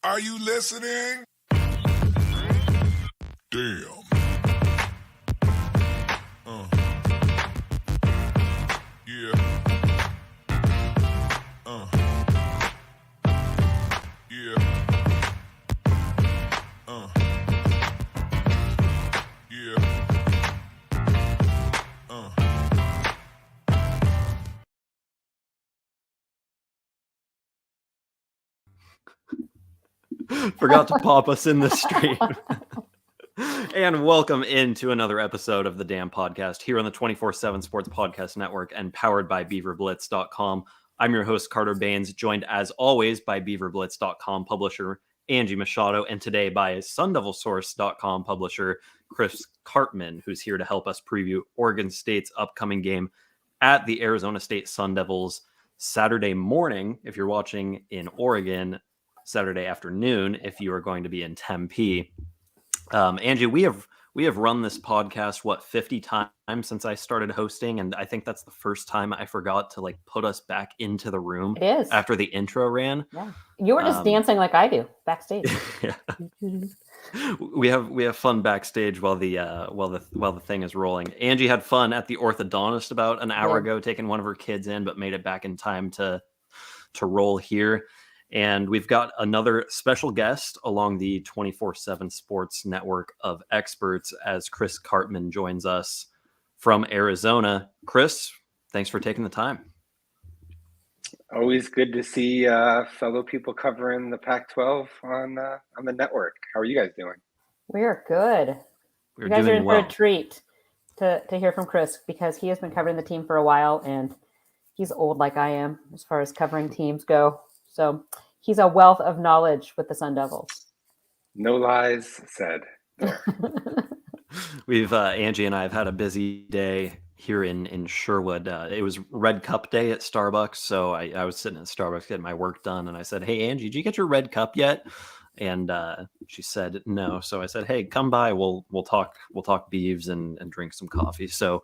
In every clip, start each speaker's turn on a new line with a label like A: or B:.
A: Are you listening? Damn. Yeah. Yeah. Yeah.
B: Forgot to pop us in the stream. And welcome into another episode of the Damn Podcast here on the 24/7 Sports Podcast Network and powered by BeaverBlitz.com. I'm your host, Carter Bahns, joined as always by BeaverBlitz.com publisher Angie Machado, and today by SunDevilSource.com publisher Chris Karpman, who's here to help us preview Oregon State's upcoming game at the Arizona State Sun Devils Saturday morning, if you're watching in Oregon, Saturday afternoon, if you are going to be in Tempe. Angie, we have run this podcast 50 times since I started hosting, and I think that's the first time I forgot to put us back into the room.
C: It is
B: after the intro ran.
C: Yeah, you were just dancing like I do backstage.
B: Yeah. we have fun backstage while the thing is rolling. Angie had fun at the orthodontist about an hour ago, taking one of her kids in, but made it back in time to roll here. And we've got another special guest along the 24/7 Sports network of experts as Chris Karpman joins us from Arizona. Chris, thanks for taking the time.
D: Always good to see fellow people covering the Pac-12 on the network. How are you guys doing?
C: We are good. You guys are in for a treat to hear from Chris, because he has been covering the team for a while, and he's old like I am as far as covering teams go. So he's a wealth of knowledge with the Sun Devils.
D: No lies said.
B: We've Angie and I have had a busy day here in Sherwood. It was Red Cup day at Starbucks, so I was sitting at Starbucks getting my work done, and I said, "Hey Angie, did you get your Red Cup yet?" And she said no. So I said, "Hey, come by. We'll talk Beavs and drink some coffee." So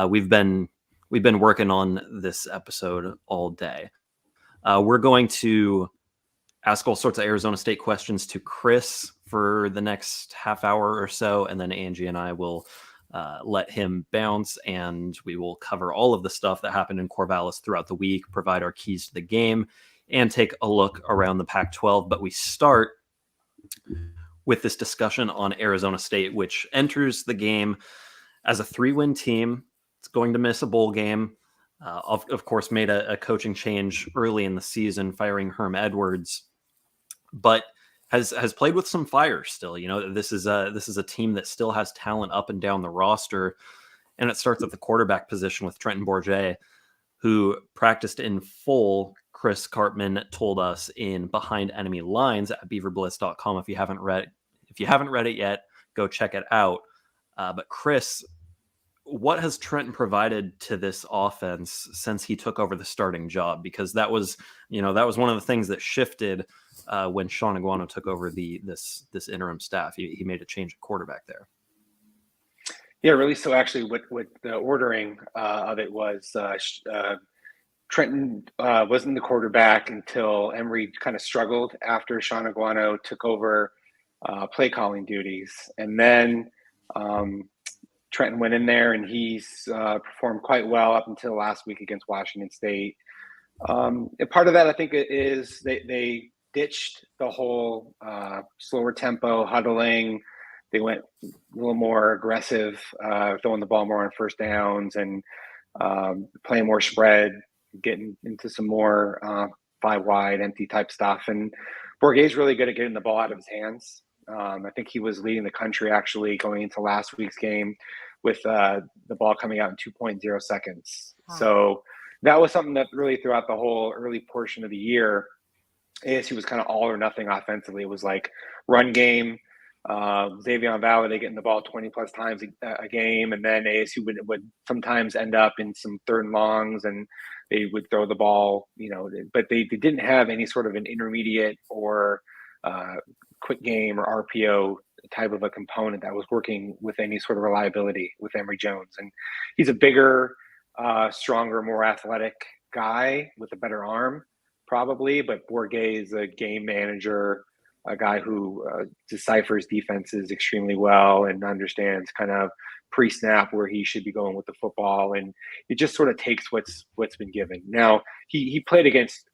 B: we've been working on this episode all day. We're going to ask all sorts of Arizona State questions to Chris for the next half hour or so, and then Angie and I will let him bounce, and we will cover all of the stuff that happened in Corvallis throughout the week, provide our keys to the game, and take a look around the Pac-12. But we start with this discussion on Arizona State, which enters the game as a 3-win team. It's going to miss a bowl game. Of course, made a coaching change early in the season, firing Herm Edwards, but has played with some fire still. You know, this is a team that still has talent up and down the roster, and it starts at the quarterback position with Trenton Bourget, who practiced in full. Chris Karpman told us in Behind Enemy Lines at BeaverBlitz.com. If you haven't read it yet, go check it out. But Chris, what has Trenton provided to this offense since he took over the starting job? Because that was one of the things that shifted when Shaun Aguano took over this interim staff. He made a change at quarterback there.
D: Yeah, really. So actually, what the ordering of it was, Trenton wasn't the quarterback until Emory kind of struggled after Shaun Aguano took over play calling duties, and then Trenton went in there and he's performed quite well up until last week against Washington State. Part of that, I think, is they ditched the whole slower tempo huddling. They went a little more aggressive, throwing the ball more on first downs and playing more spread, getting into some more 5-wide empty type stuff. And Bourget's really good at getting the ball out of his hands. I think he was leading the country actually going into last week's game with the ball coming out in 2.0 seconds. Wow. So that was something that really throughout the whole early portion of the year, ASU was kind of all or nothing offensively. It was like run game, Xavier Valade getting the ball 20 plus times a game, and then ASU would sometimes end up in some third and longs, and they would throw the ball, but they didn't have any sort of an intermediate or quick game or RPO type of a component that was working with any sort of reliability with Emory Jones. And he's a bigger, stronger, more athletic guy with a better arm, probably, but Bourget is a game manager a guy who deciphers defenses extremely well and understands kind of pre-snap where he should be going with the football, and it just sort of takes what's been given. Now he played against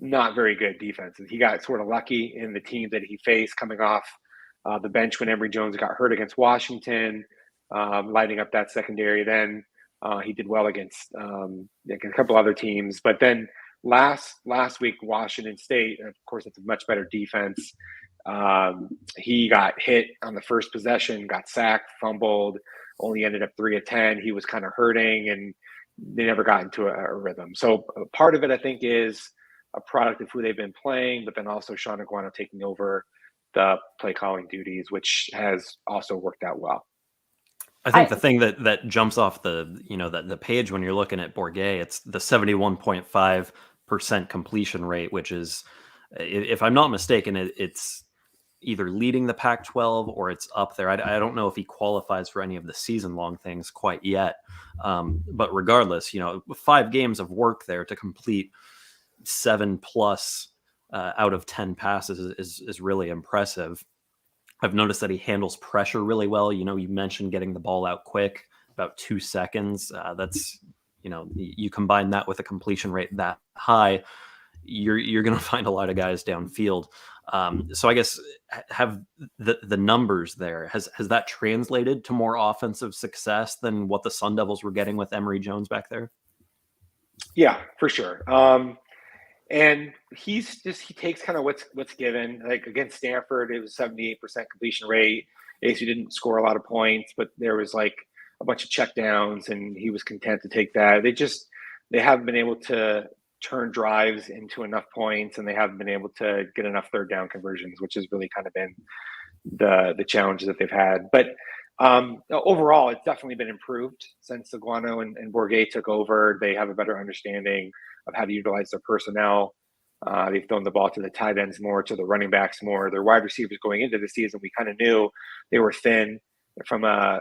D: not very good defenses. He got sort of lucky in the team that he faced coming off the bench when Emory Jones got hurt against Washington, lighting up that secondary. Then he did well against a couple other teams, but then last week, Washington State, of course, it's a much better defense. He got hit on the first possession, got sacked, fumbled, only ended up 3 of 10. He was kind of hurting, and they never got into a rhythm. So part of it, I think, is a product of who they've been playing, but then also Shaun Aguano taking over the play calling duties, which has also worked out well.
B: I think the thing that jumps off the page when you're looking at Bourget, it's the 71.5% completion rate, which is, if I'm not mistaken, it's either leading the Pac-12 or it's up there. I don't know if he qualifies for any of the season-long things quite yet, but regardless, 5 games of work there to complete 7+ out of 10 passes is really impressive. I've noticed that he handles pressure really well. You mentioned getting the ball out quick, about 2 seconds. That's, you combine that with a completion rate that high, you're going to find a lot of guys downfield. So I guess have the numbers there, has that translated to more offensive success than what the Sun Devils were getting with Emory Jones back there?
D: Yeah, for sure. And he takes kind of what's given. Like against Stanford, it was 78% completion rate. ASU didn't score a lot of points, but there was like a bunch of checkdowns, and he was content to take that. They haven't been able to turn drives into enough points, and they haven't been able to get enough third down conversions, which has really kind of been the challenges that they've had. But overall, it's definitely been improved since Aguano and Bourget took over. They have a better understanding of how to utilize their personnel. They've thrown the ball to the tight ends more, to the running backs more. Their wide receivers going into the season, we kind of knew they were thin from a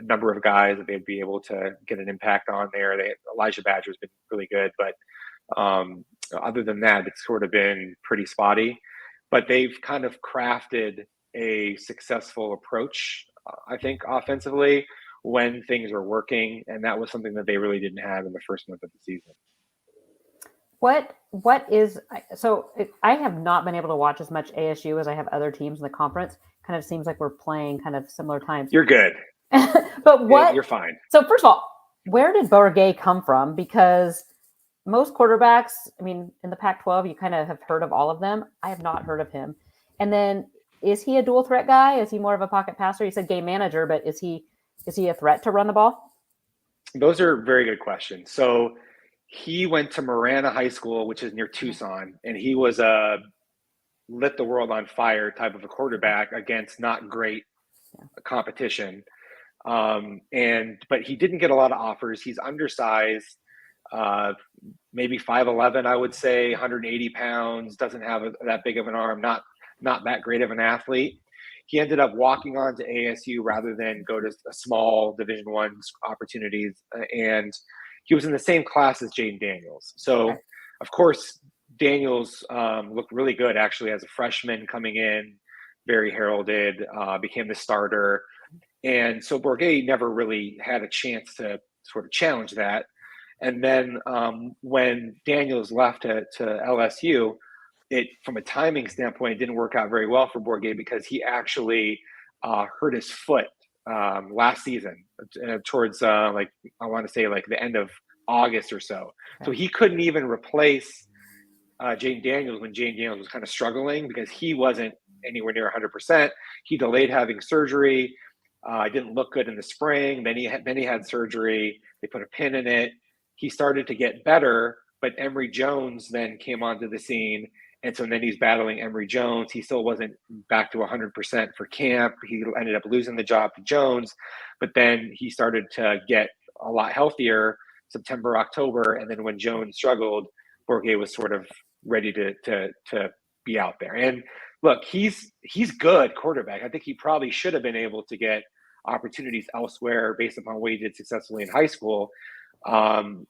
D: number of guys that they'd be able to get an impact on there. Elijah Badger's been really good, but other than that, it's sort of been pretty spotty. But they've kind of crafted a successful approach, I think, offensively when things are working, and that was something that they really didn't have in the first month of the season.
C: I have not been able to watch as much ASU as I have other teams in the conference. Kind of seems like we're playing kind of similar times.
D: You're good.
C: But what?
D: You're fine.
C: So first of all, where did Bourget come from? Because most quarterbacks, in the Pac-12, you kind of have heard of all of them. I have not heard of him. And then, is he a dual threat guy? Is he more of a pocket passer? You said game manager, but is he a threat to run the ball?
D: Those are very good questions. So he went to Marana High School, which is near Tucson, and he was a lit the world on fire type of a quarterback against not great competition. But he didn't get a lot of offers. He's undersized, maybe 5'11", I would say, 180 pounds, doesn't have that big of an arm, not that great of an athlete. He ended up walking on to ASU rather than go to a small Division I opportunities. And he was in the same class as Jaden Daniels. So, of course, Daniels looked really good actually as a freshman coming in, very heralded, became the starter. And so Bourget never really had a chance to sort of challenge that. And then when Daniels left to LSU, from a timing standpoint, it didn't work out very well for Bourget because he actually hurt his foot last season towards I want to say the end of August or so. Okay. So he couldn't even replace Jaden Daniels when Jaden Daniels was kind of struggling because he wasn't anywhere near 100%. He delayed having surgery. Didn't look good in the spring. Then he had surgery. They put a pin in it. He started to get better, but Emory Jones then came onto the scene. And so then he's battling Emory Jones. He still wasn't back to 100% for camp. He ended up losing the job to Jones, but then he started to get a lot healthier September, October. And then when Jones struggled, Bourget was sort of ready to be out there. And look, he's good quarterback. I think he probably should have been able to get opportunities elsewhere based upon what he did successfully in high school.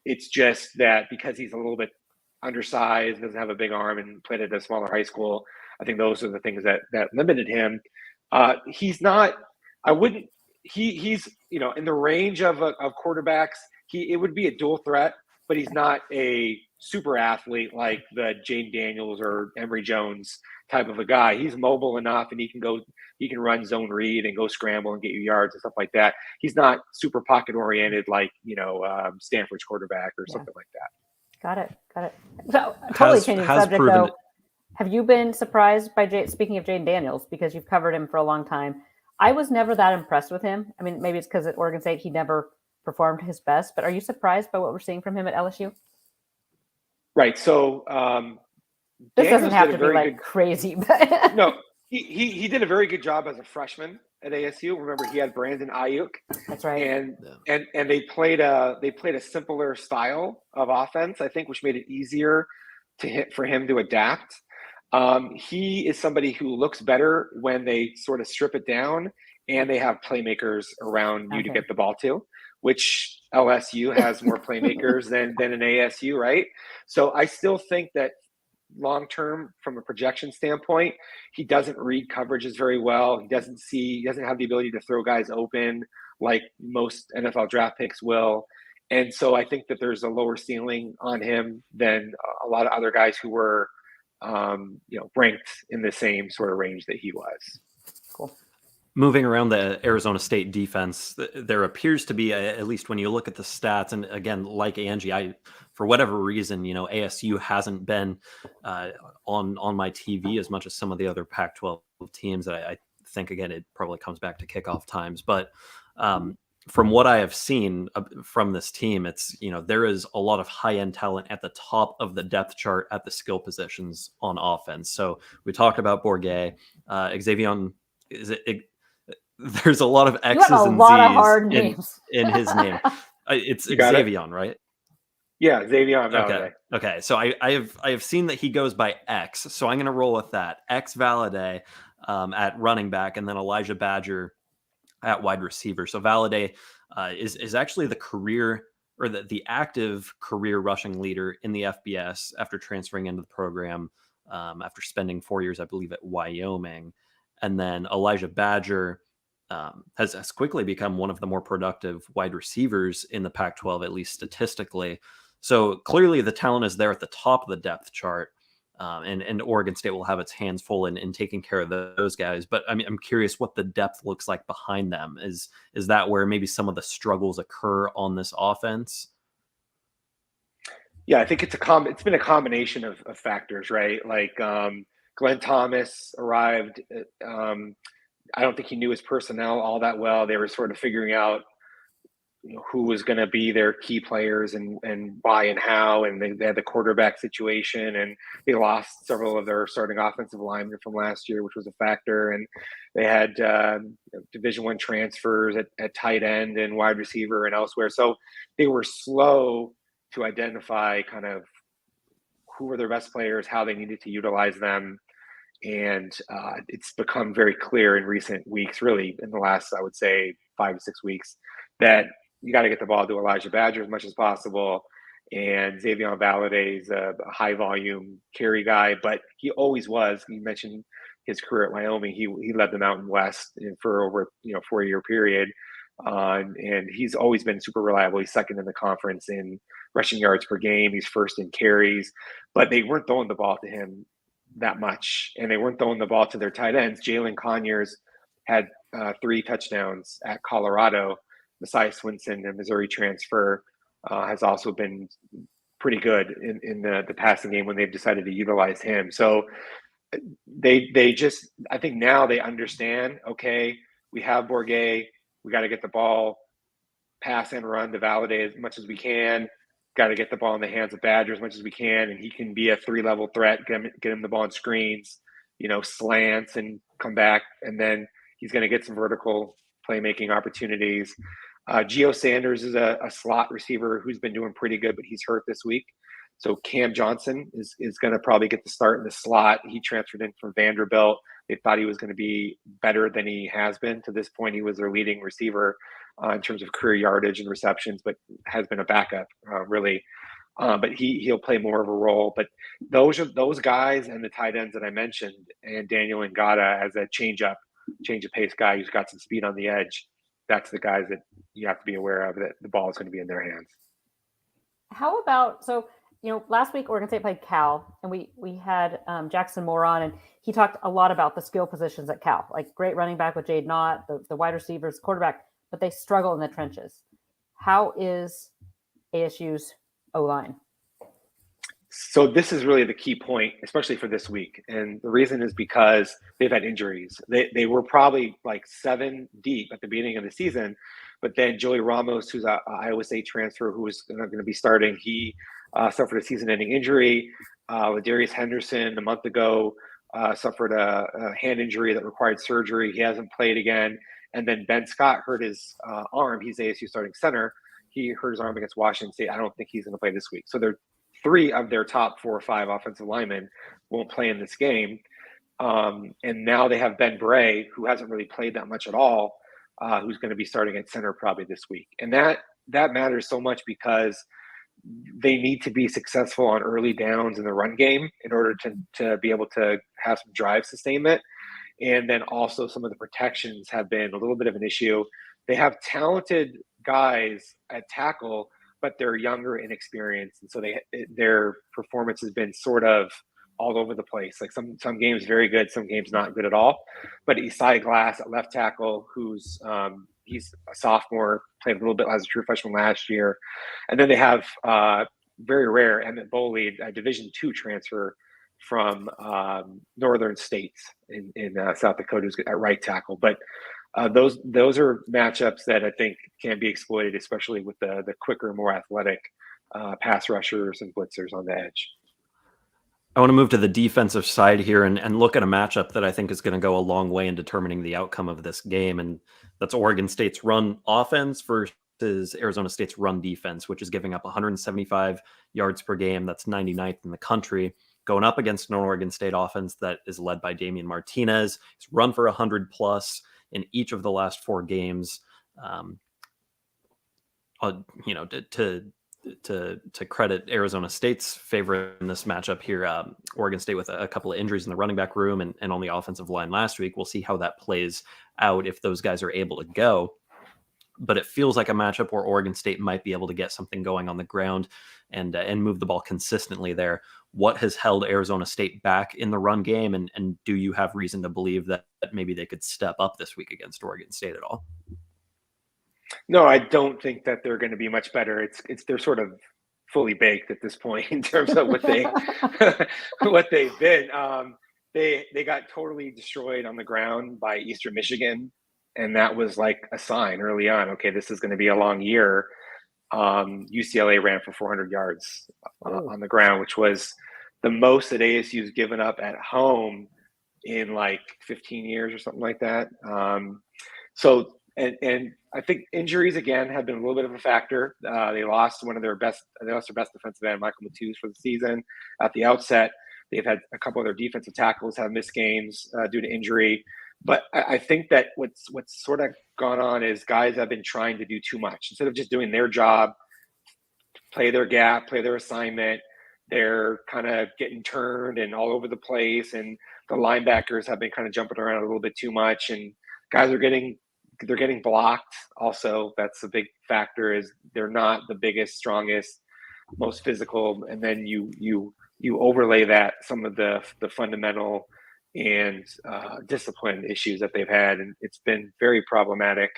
D: It's just that because he's a little bit undersized, doesn't have a big arm, and played at a smaller high school. I think those are the things that limited him. He's not. I wouldn't. He's in the range of quarterbacks. It would be a dual threat, but he's not a super athlete like the Jaden Daniels or Emory Jones type of a guy. He's mobile enough, and he can run zone read and go scramble and get you yards and stuff like that. He's not super pocket oriented like Stanford's quarterback or something like that.
C: Got it. So totally changing subject though. Have you been surprised by speaking of Jaden Daniels, because you've covered him for a long time? I was never that impressed with him. I mean, maybe it's because at Oregon State he never performed his best, but are you surprised by what we're seeing from him at LSU?
D: Right. So
C: this doesn't have to be like crazy, but
D: no, he did a very good job as a freshman at ASU. Remember, he had Brandon Ayuk.
C: That's right.
D: And they played a simpler style of offense, I think, which made it easier for him to adapt. He is somebody who looks better when they sort of strip it down and they have playmakers around you to get the ball to, which LSU has more playmakers than an ASU, right? So I still think that long-term, from a projection standpoint, he doesn't read coverages very well. He doesn't have the ability to throw guys open like most NFL draft picks will. And so I think that there's a lower ceiling on him than a lot of other guys who were ranked in the same sort of range that he was.
C: Cool.
B: Moving around the Arizona State defense, there appears to be, at least when you look at the stats, and again, like Angie, for whatever reason, ASU hasn't been on my TV as much as some of the other Pac-12 teams. I think, again, it probably comes back to kickoff times. But from what I have seen from this team, it's, there is a lot of high-end talent at the top of the depth chart at the skill positions on offense. So we talked about Bourget, Xavier. There's a lot of X's and Z's in his name. It's Xavier, right?
D: Yeah, Xavier.
B: Okay. So I have seen that he goes by X. So I'm going to roll with that. X Valladay at running back, and then Elijah Badger at wide receiver. So Valladay is actually the career, or the active career rushing leader in the FBS after transferring into the program after spending 4 years, I believe, at Wyoming. And then Elijah Badger has quickly become one of the more productive wide receivers in the Pac-12, at least statistically. So clearly the talent is there at the top of the depth chart, and Oregon State will have its hands full in taking care of those guys. But I mean, I'm curious what the depth looks like behind them. Is that where maybe some of the struggles occur on this offense?
D: Yeah, I think it's been a combination of factors, right? Like Glenn Thomas arrived. I don't think he knew his personnel all that well. They were sort of figuring out who was going to be their key players and why and how, and they had the quarterback situation, and they lost several of their starting offensive linemen from last year, which was a factor. And they had Division I transfers at tight end and wide receiver and elsewhere. So they were slow to identify kind of who were their best players, how they needed to utilize them. And it's become very clear in recent weeks, really in the last, I would say, 5 to 6 weeks, that you got to get the ball to Elijah Badger as much as possible. And Xavier Valladay is a high volume carry guy, but he always was. You mentioned his career at Wyoming. He led the Mountain West for over 4-year period. And he's always been super reliable. He's second in the conference in rushing yards per game. He's first in carries, but they weren't throwing the ball to him that much. And they weren't throwing the ball to their tight ends. Jalen Conyers had 3 touchdowns at Colorado. Messiah Swinson, a Missouri transfer, has also been pretty good in the passing game when they've decided to utilize him. So they just, I think now they understand, okay, we have Bourget, we got to get the ball, pass and run to Valladay as much as we can. Got to get the ball in the hands of Badger as much as we can, and he can be a 3-level threat. Get him the ball on screens, slants, and come back, and then he's going to get some vertical playmaking opportunities. Gio Sanders is a slot receiver who's been doing pretty good, but he's hurt this week. So Cam Johnson is going to probably get the start in the slot. He transferred in from Vanderbilt. They thought he was going to be better than he has been. To this point, he was their leading receiver in terms of career yardage and receptions, but has been a backup, really. but he'll play more of a role. But those guys and the tight ends that I mentioned, and Daniel Ngata as a change of pace guy who's got some speed on the edge. That's the guys that you have to be aware of, that the ball is going to be in their hands.
C: How about, so, last week Oregon State played Cal, and we had Jackson Moore on, and he talked a lot about the skill positions at Cal, like great running back with Jade Knott, the wide receivers, quarterback, but they struggle in the trenches. How is ASU's O-line?
D: So this is really the key point, especially for this week. And the reason is because they've had injuries. They were probably like 7 deep at the beginning of the season, but then Joey Ramos, who's an Iowa State transfer, who was going to be starting, he suffered a season-ending injury. Darius Henderson, a month ago, suffered a hand injury that required surgery. He hasn't played again. And then Ben Scott hurt his arm. He's ASU starting center. He hurt his arm against Washington State. I don't think he's going to play this week. So they're 3 of their top 4 or 5 offensive linemen won't play in this game. And now they have Ben Bray, who hasn't really played that much at all, who's going to be starting at center probably this week. And that matters so much because they need to be successful on early downs in the run game in order to be able to have some drive sustainment. And then also some of the protections have been a little bit of an issue. They have talented guys at tackle, but they're younger, inexperienced, and so their performance has been sort of all over the place. Like some games very good, some games not good at all. But Isai Glass at left tackle, who's he's a sophomore, played a little bit as a true freshman last year, and then they have very rare Emmett Boley, a Division II transfer from Northern States in South Dakota, who's at right tackle. But those are matchups that I think can be exploited, especially with the quicker, more athletic pass rushers and blitzers on the edge.
B: I want to move to the defensive side here and look at a matchup that I think is going to go a long way in determining the outcome of this game, and that's Oregon State's run offense versus Arizona State's run defense, which is giving up 175 yards per game. That's 99th in the country. Going up against an Oregon State offense that is led by Damian Martinez. He's run for 100 plus in each of the last 4 games. To credit Arizona State's favor in this matchup here, Oregon State with a couple of injuries in the running back room and on the offensive line last week. We'll see how that plays out if those guys are able to go. But it feels like a matchup where Oregon State might be able to get something going on the ground and move the ball consistently there. What has held Arizona State back in the run game? And do you have reason to believe that maybe they could step up this week against Oregon State at all?
D: No, I don't think that they're going to be much better. They're sort of fully baked at this point in terms of what they've been. They got totally destroyed on the ground by Eastern Michigan, and that was like a sign early on. Okay, this is going to be a long year. UCLA ran for 400 yards on the ground, which was the most that ASU's given up at home in like 15 years or something like that. And I think injuries again have been a little bit of a factor. They lost their best defensive end, Michael Matus, for the season at the outset. They've had a couple of their defensive tackles have missed games due to injury. But I think that what's sort of gone on is guys have been trying to do too much. Instead of just doing their job, play their gap, play their assignment, they're kind of getting turned and all over the place. And the linebackers have been kind of jumping around a little bit too much. And guys are getting blocked. Also, that's a big factor, is they're not the biggest, strongest, most physical. And then you overlay that some of the fundamental and discipline issues that they've had, and it's been very problematic.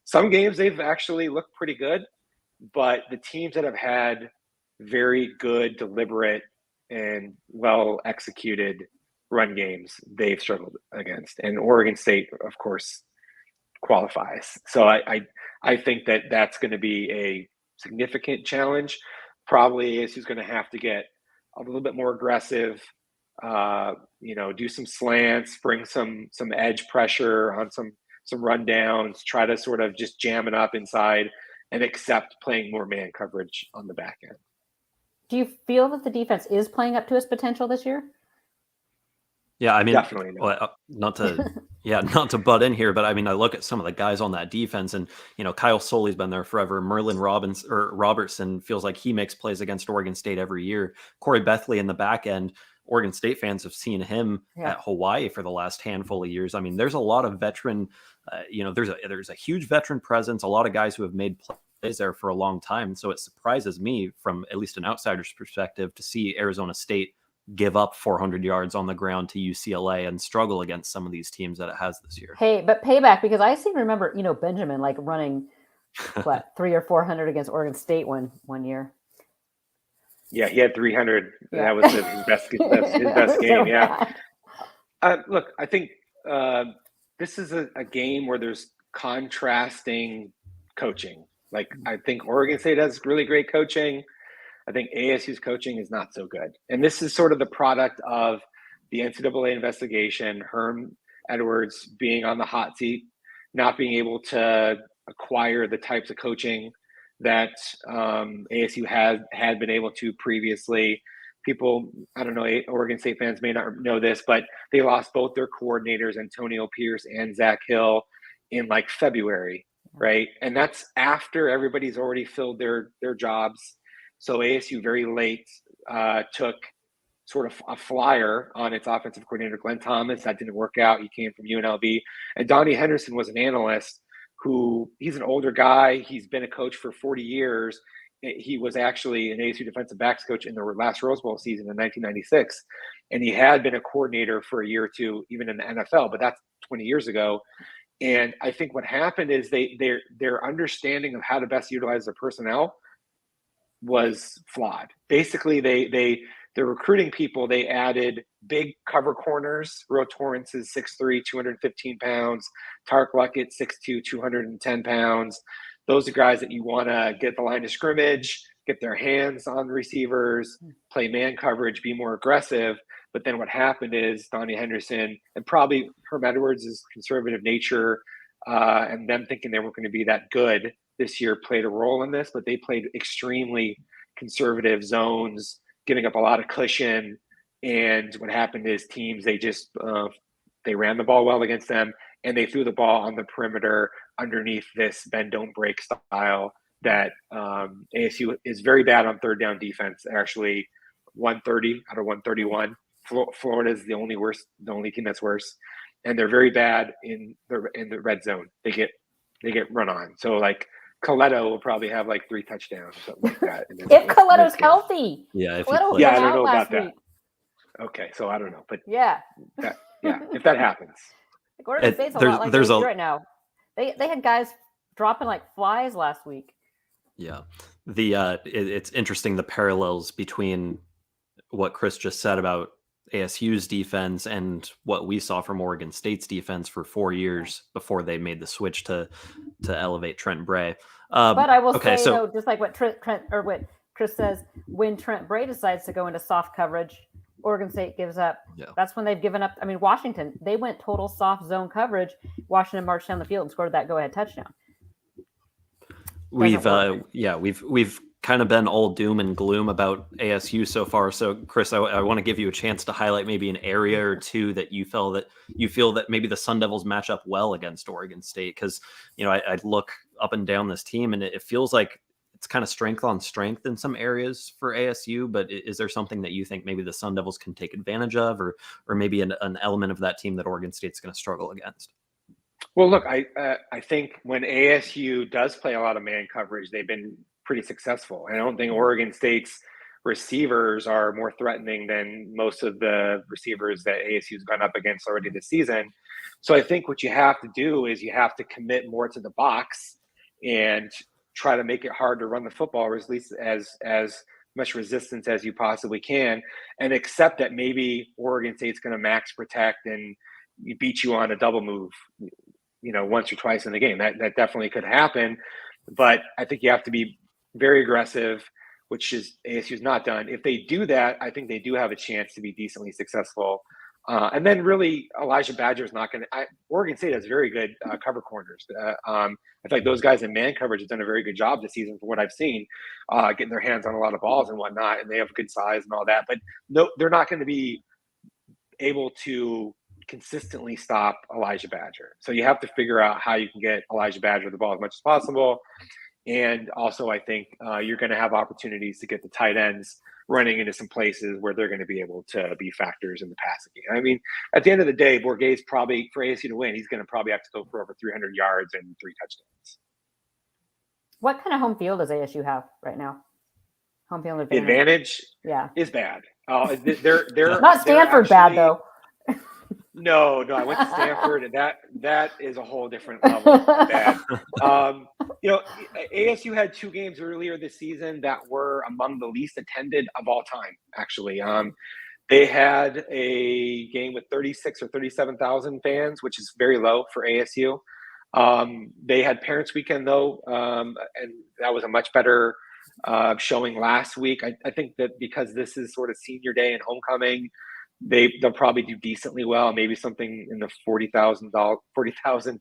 D: Some games they've actually looked pretty good, but the teams that have had very good, deliberate, and well executed run games, they've struggled against. And Oregon State, of course, qualifies. So I think that that's going to be a significant challenge. Probably ASU's going to have to get a little bit more aggressive. Do some slants, bring some edge pressure on some rundowns, try to sort of just jam it up inside and accept playing more man coverage on the back end.
C: Do you feel that the defense is playing up to its potential this year?
B: Yeah, I mean,
D: definitely not
B: to Yeah, not to butt in here, but I mean, I look at some of the guys on that defense, and Kyle Soley's been there forever. Merlin Robertson feels like he makes plays against Oregon State every year. Corey Bethley in the back end. Oregon State fans have seen him at Hawaii for the last handful of years. I mean, there's a lot of veteran. There's a huge veteran presence. A lot of guys who have made plays there for a long time. So it surprises me, from at least an outsider's perspective, to see Arizona State give up 400 yards on the ground to UCLA and struggle against some of these teams that it has this year.
C: Hey, but payback, because I seem to remember, Benjamin like running 300 or 400 against Oregon State one year.
D: Yeah, he had 300. Yeah. That was his best game. Yeah. Look, I think this is a game where there's contrasting coaching. Like, I think Oregon State has really great coaching. I think ASU's coaching is not so good. And this is sort of the product of the NCAA investigation, Herm Edwards being on the hot seat, not being able to acquire the types of coaching that ASU had been able to previously. People, I don't know, Oregon State fans may not know this, but they lost both their coordinators, Antonio Pierce and Zach Hill, in like February, right? And that's after everybody's already filled their jobs. So ASU very late took sort of a flyer on its offensive coordinator, Glenn Thomas. That didn't work out. He came from UNLV. And Donnie Henderson was an analyst who, he's an older guy. He's been a coach for 40 years. He was actually an ASU defensive backs coach in the last Rose Bowl season in 1996. And he had been a coordinator for a year or two, even in the NFL, but that's 20 years ago. And I think what happened is their understanding of how to best utilize their personnel was flawed. Basically, they're recruiting people. They added big cover corners. Ro Torrance is 6'3", 215 pounds. Tark Luckett, 6'2", 210 pounds. Those are guys that you want to get the line of scrimmage, get their hands on receivers, play man coverage, be more aggressive. But then what happened is Donnie Henderson, and probably Herm Edwards' conservative nature, and them thinking they weren't going to be that good this year, played a role in this, but they played extremely conservative zones, giving up a lot of cushion. And what happened is teams, they ran the ball well against them, and they threw the ball on the perimeter underneath this bend, don't break style that ASU is very bad on third down defense. Actually, 130 out of 131. Florida is the only team that's worse, and they're very bad in the red zone. They get run on. So like Coletto will probably have like 3 touchdowns or something like that.
C: If Coletto's healthy.
B: Yeah.
D: I don't know about that. Okay. So I don't know, but if that happens.
C: Oregon State's a lot like ASU right now. They had guys dropping like flies last week.
B: Yeah. It's interesting, the parallels between what Chris just said about ASU's defense and what we saw from Oregon State's defense for 4 years before they made the switch to elevate Trent Bray.
C: But I will say, just like what Chris says, when Trent Bray decides to go into soft coverage, Oregon State gives up. Yeah. That's when they've given up. I mean, Washington, they went total soft zone coverage. Washington marched down the field and scored that go-ahead touchdown.
B: We've kind of been all doom and gloom about ASU so far. So, Chris, I want to give you a chance to highlight maybe an area or two that you feel that maybe the Sun Devils match up well against Oregon State. Because I look up and down this team, and it feels like it's kind of strength on strength in some areas for ASU. But is there something that you think maybe the Sun Devils can take advantage of, or maybe an element of that team that Oregon State's going to struggle against?
D: Well, look, I think when ASU does play a lot of man coverage, they've been pretty successful. I don't think Oregon State's receivers are more threatening than most of the receivers that ASU's gone up against already this season. So I think what you have to do is you have to commit more to the box and try to make it hard to run the football, or at least as much resistance as you possibly can, and accept that maybe Oregon State's going to max protect and beat you on a double move, once or twice in the game. That definitely could happen. But I think you have to be very aggressive, which is ASU's not done. If they do that, I think they do have a chance to be decently successful. And then really, Elijah Badger is not going to – Oregon State has very good cover corners. I feel like those guys in man coverage have done a very good job this season from what I've seen, getting their hands on a lot of balls and whatnot, and they have good size and all that. But no, they're not going to be able to consistently stop Elijah Badger. So you have to figure out how you can get Elijah Badger the ball as much as possible. And also, I think you're going to have opportunities to get the tight ends running into some places where they're going to be able to be factors in the passing game. I mean, at the end of the day, Bourget's probably, for ASU to win, he's going to probably have to go for over 300 yards and 3 touchdowns.
C: What kind of home field does ASU have right now? Home field advantage?
D: The advantage is bad. They're
C: not Stanford bad, though.
D: No, I went to Stanford, and that is a whole different level of bad. ASU had 2 games earlier this season that were among the least attended of all time, actually. They had a game with 36 or 37,000 fans, which is very low for ASU. They had Parents Weekend, though, and that was a much better showing last week. I think that because this is sort of senior day and homecoming, they'll probably do decently well, maybe something in the 40,000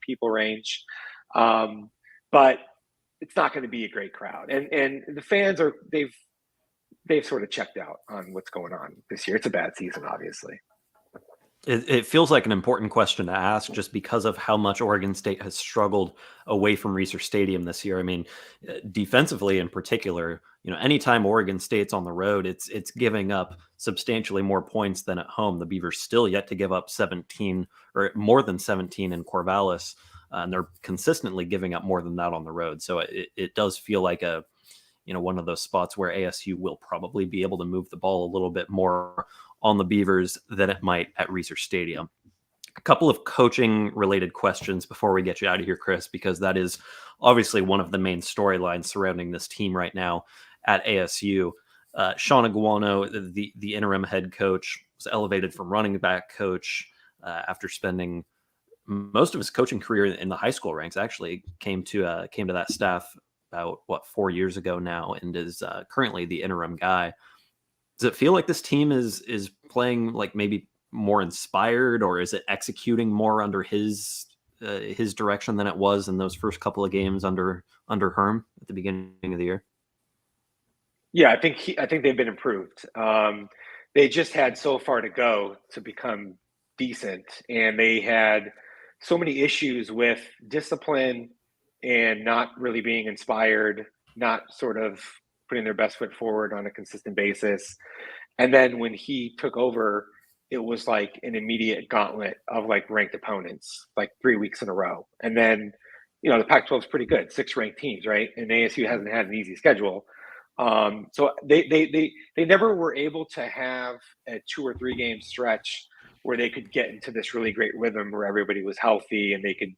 D: people range. But it's not going to be a great crowd. And the fans they've sort of checked out on what's going on this year. It's a bad season, obviously.
B: It feels like an important question to ask just because of how much Oregon State has struggled away from Reser Stadium this year. I mean, defensively in particular, anytime Oregon State's on the road, it's giving up substantially more points than at home. The Beavers still yet to give up 17 or more than 17 in Corvallis, and they're consistently giving up more than that on the road. So it does feel like one of those spots where ASU will probably be able to move the ball a little bit more on the Beavers than it might at Reser Stadium. A couple of coaching related questions before we get you out of here, Chris, because that is obviously one of the main storylines surrounding this team right now at ASU. Shaun Aguano, the interim head coach, was elevated from running back coach after spending most of his coaching career in the high school ranks. Actually came to that staff about 4 years ago now, and is currently the interim guy. Does it feel like this team is playing like maybe more inspired, or is it executing more under his direction than it was in those first couple of games under Herm at the beginning of the year?
D: Yeah, I think they've been improved. They just had so far to go to become decent, and they had so many issues with discipline and not really being inspired, not sort of putting their best foot forward on a consistent basis. And then when he took over, it was like an immediate gauntlet of like ranked opponents, like 3 weeks in a row. And then, the Pac-12 is pretty good, 6 ranked teams, right? And ASU hasn't had an easy schedule. So they never were able to have a 2 or 3 game stretch where they could get into this really great rhythm where everybody was healthy and they could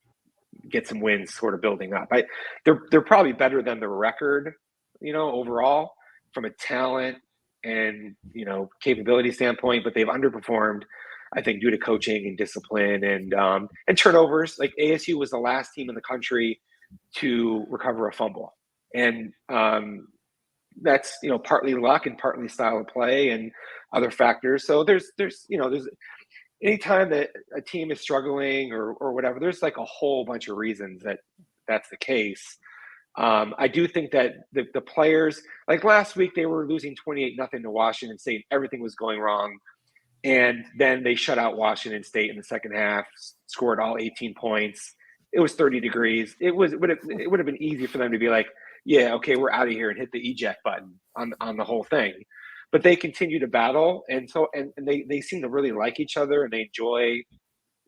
D: get some wins sort of building up. They're probably better than their record, overall from a talent and, capability standpoint, but they've underperformed, I think, due to coaching and discipline and turnovers. Like ASU was the last team in the country to recover a fumble. And that's, partly luck and partly style of play and other factors. So there's anytime that a team is struggling or whatever, there's like a whole bunch of reasons that's the case. I do think that the players, like last week, they were losing 28-0 to Washington State. Everything was going wrong. And then they shut out Washington State in the second half, scored all 18 points. It was 30 degrees. It would have been easy for them to be like, yeah, okay, we're out of here, and hit the eject button on the whole thing. But they continue to battle, and they seem to really like each other, and they enjoy.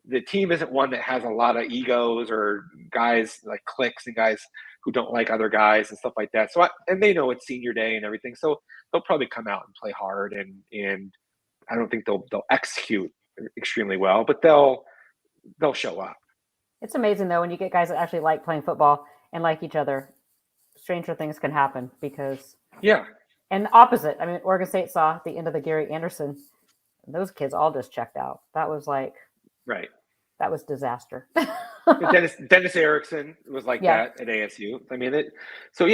D: The team isn't one that has a lot of egos or guys like cliques and guys who don't like other guys and stuff like that. So and they know it's senior day and everything, so they'll probably come out and play hard, and I don't think they'll execute extremely well, but they'll show up.
C: It's amazing though when you get guys that actually like playing football and like each other. Stranger things can happen because and the opposite. I mean, Oregon State saw at the end of the Gary Anderson, those kids all just checked out. That was like
D: right.
C: That was disaster.
D: Dennis Erickson was like that at ASU. I mean,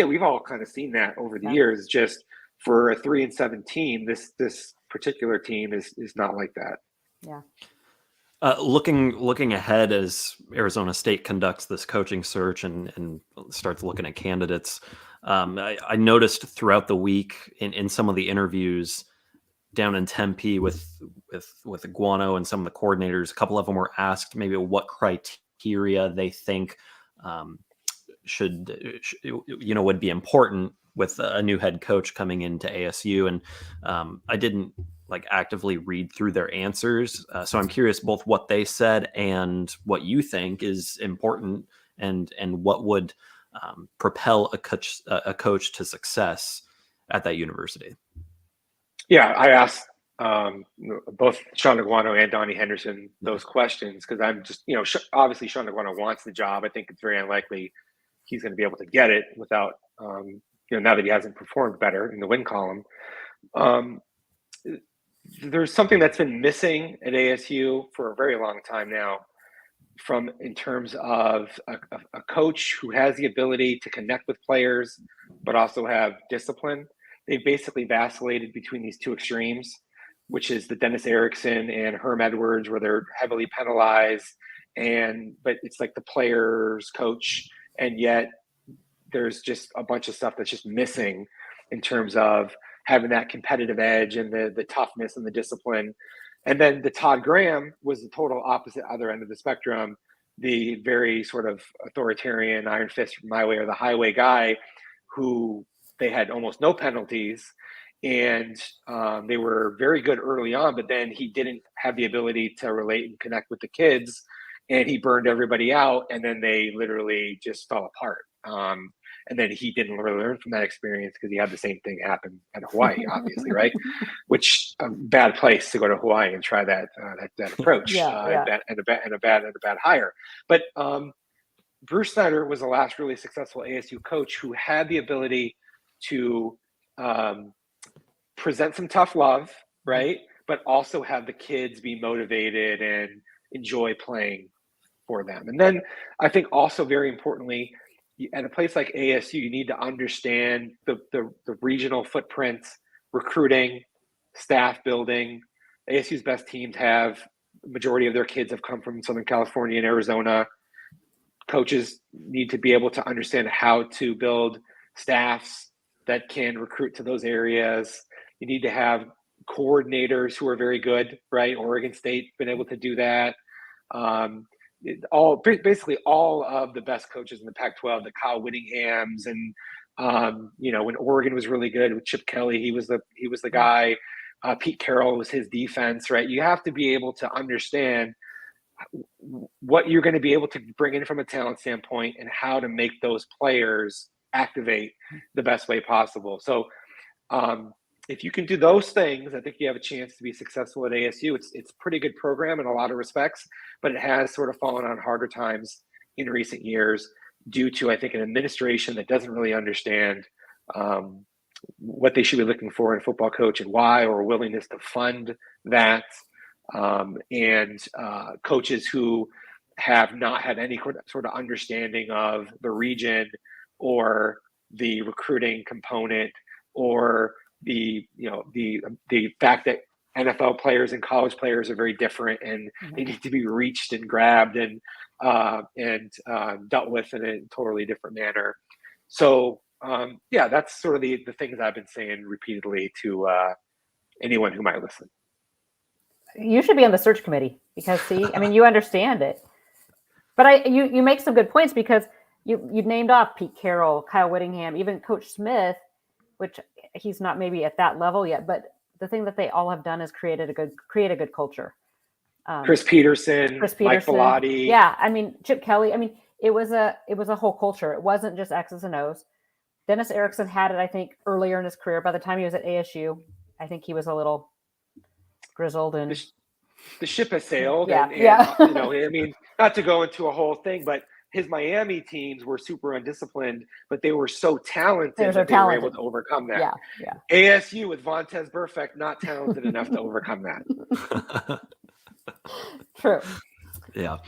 D: we've all kind of seen that over the years. Just for a 3-7 team, this particular team is not like that.
C: Yeah.
B: Looking ahead as Arizona State conducts this coaching search and starts looking at candidates, I noticed throughout the week in some of the interviews, down in Tempe with Aguano and some of the coordinators. A couple of them were asked maybe what criteria they think would be important with a new head coach coming into ASU. And I didn't actively read through their answers. So I'm curious both what they said and what you think is important and what would propel a coach to success at that university.
D: Yeah, I asked both Shaun Aguano and Donnie Henderson those questions because I'm just, obviously Shaun Aguano wants the job. I think it's very unlikely he's going to be able to get it without, now that he hasn't performed better in the win column. There's something that's been missing at ASU for a very long time now, in terms of a coach who has the ability to connect with players, but also have discipline. They basically vacillated between these two extremes, which is the Dennis Erickson and Herm Edwards, where they're heavily penalized, but it's like the player's coach, and yet there's just a bunch of stuff that's just missing in terms of having that competitive edge and the toughness and the discipline. And then the Todd Graham was the total opposite other end of the spectrum, the very sort of authoritarian, iron fist, my way or the highway guy, who they had almost no penalties, and they were very good early on, but then he didn't have the ability to relate and connect with the kids, and he burned everybody out, and then they literally just fell apart. And then he didn't really learn from that experience because he had the same thing happen at Hawaii, obviously, right? Which a bad place to go to Hawaii and try that approach, and a bad hire. But Bruce Snyder was the last really successful ASU coach who had the ability to present some tough love, right? But also have the kids be motivated and enjoy playing for them. And then I think also very importantly, at a place like ASU, you need to understand the regional footprints, recruiting, staff building. ASU's best teams the majority of their kids have come from Southern California and Arizona. Coaches need to be able to understand how to build staffs that can recruit to those areas. You need to have coordinators who are very good, right? Oregon State been able to do that. Basically all of the best coaches in the Pac-12, the Kyle Whittinghams, and when Oregon was really good with Chip Kelly, he was the guy. Pete Carroll was his defense, right? You have to be able to understand what you're going to be able to bring in from a talent standpoint and how to make those players activate the best way possible. So if you can do those things, I think you have a chance to be successful at ASU. It's a pretty good program in a lot of respects, but it has sort of fallen on harder times in recent years due to, I think, an administration that doesn't really understand what they should be looking for in a football coach and why, or a willingness to fund that, and coaches who have not had any sort of understanding of the region or the recruiting component or the fact that NFL players and college players are very different and they need to be reached and grabbed and dealt with in a totally different manner. So that's sort of the things I've been saying repeatedly to anyone who might listen.
C: You should be on the search committee because you understand it. But you make some good points because you named off Pete Carroll, Kyle Whittingham, even Coach Smith, which he's not maybe at that level yet, but the thing that they all have done is create a good culture.
D: Chris Peterson, Mike Bellotti.
C: Yeah. Chip Kelly. It was a whole culture. It wasn't just X's and O's. Dennis Erickson had it, I think, earlier in his career. By the time he was at ASU, I think he was a little grizzled and
D: the ship has sailed.
C: Yeah.
D: Not to go into a whole thing, but his Miami teams were super undisciplined, but they were so talented that they were able to overcome that.
C: Yeah.
D: ASU with Vontez Burfict, not talented enough to overcome that.
C: True.
B: Yeah.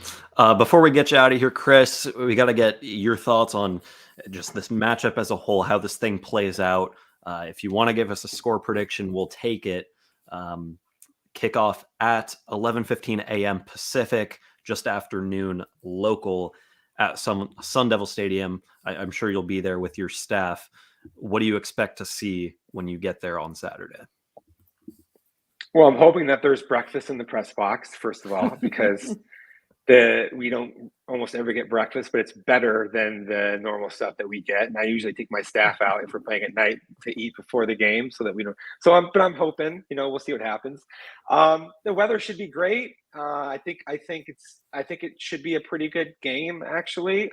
B: Before we get you out of here, Chris, we got to get your thoughts on just this matchup as a whole, how this thing plays out. If you want to give us a score prediction, we'll take it. Kickoff at 11:15 a.m. Pacific, just after noon local at Sun Devil Stadium. I'm sure you'll be there with your staff. What do you expect to see when you get there on Saturday?
D: Well, I'm hoping that there's breakfast in the press box, first of all, because we don't almost ever get breakfast, but it's better than the normal stuff that we get. And I usually take my staff out if we're playing at night to eat before the game, so that we don't. But I'm hoping, we'll see what happens. The weather should be great. I think it should be a pretty good game, actually.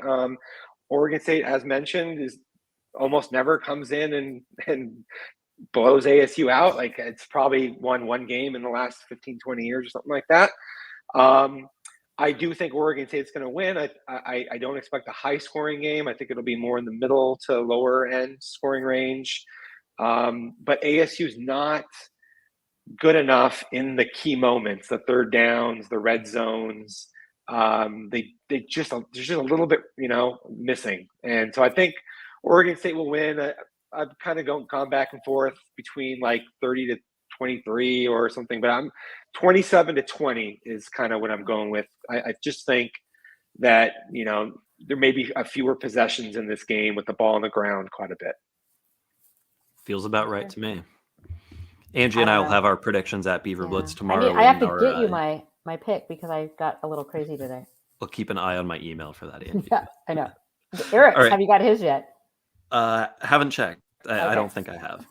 D: Oregon State, as mentioned, is almost never comes in and blows ASU out. Like, it's probably won one game in the last 15, 20 years or something like that. I do think Oregon State's going to win. I don't expect a high scoring game. I think it'll be more in the middle to lower end scoring range. But ASU's not good enough in the key moments, the third downs, the red zones. There's just a little bit, missing. And so I think Oregon State will win. I've kind of gone back and forth between like 30-23 or something, but I'm 27-20 is kind of what I'm going with. I just think that, there may be a fewer possessions in this game with the ball on the ground quite a bit.
B: Feels about right to me. Angie and I will have our predictions at BeaverBlitz tomorrow.
C: I have to get you my pick because I got a little crazy today.
B: We'll keep an eye on my email for that, Angie.
C: Yeah, I know. Eric, right. Have you got his yet?
B: Haven't checked. I don't think I have.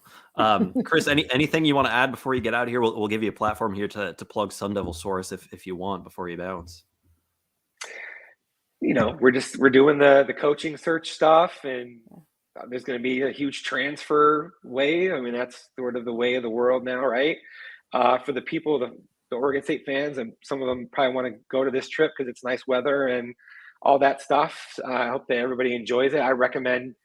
B: Chris, anything you want to add before you get out of here? We'll give you a platform here to plug Sun Devil Source if you want before you bounce.
D: We're doing the coaching search stuff, and there's going to be a huge transfer wave. I mean, that's sort of the way of the world now, right? For the people, the Oregon State fans, and some of them probably want to go to this trip because it's nice weather and all that stuff. I hope that everybody enjoys it. I recommend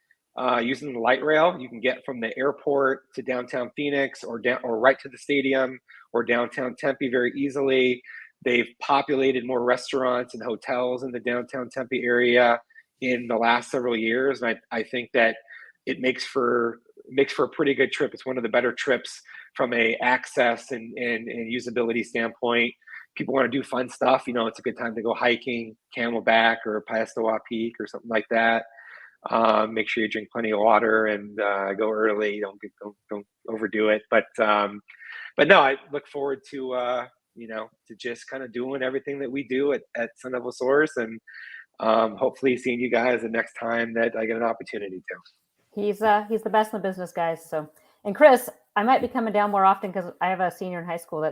D: using the light rail. You can get from the airport to downtown Phoenix or right to the stadium or downtown Tempe very easily. They've populated more restaurants and hotels in the downtown Tempe area in the last several years. And I think that it makes for a pretty good trip. It's one of the better trips from a access and usability standpoint. People want to do fun stuff. It's a good time to go hiking, Camelback or Piestewa Peak or something like that. Make sure you drink plenty of water and go early. Don't overdo it. But no, I look forward to to just kind of doing everything that we do at Sun Devil Source, and hopefully seeing you guys the next time that I get an opportunity to. He's
C: the best in the business, guys. So, and Chris, I might be coming down more often because I have a senior in high school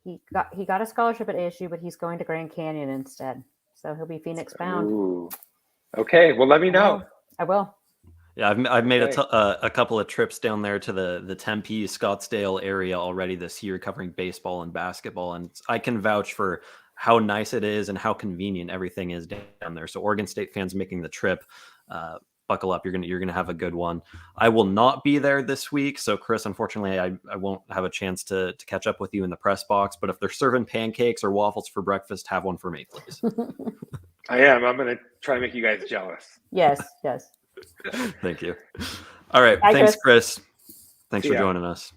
C: he got a scholarship at ASU, but he's going to Grand Canyon instead. So he'll be Phoenix bound.
D: Ooh. Okay, well, let me know.
C: I will.
B: Yeah, I've made a couple of trips down there to the Tempe, Scottsdale area already this year, covering baseball and basketball, and I can vouch for how nice it is and how convenient everything is down there. So Oregon State fans making the trip, buckle up. You're gonna have a good one. I will not be there this week, so Chris, unfortunately, I won't have a chance to catch up with you in the press box. But if they're serving pancakes or waffles for breakfast, have one for me, please.
D: I am. I'm gonna try to make you guys jealous.
C: Yes.
B: Thank you. All right.
C: Bye,
B: thanks, Chris. Thanks for joining us.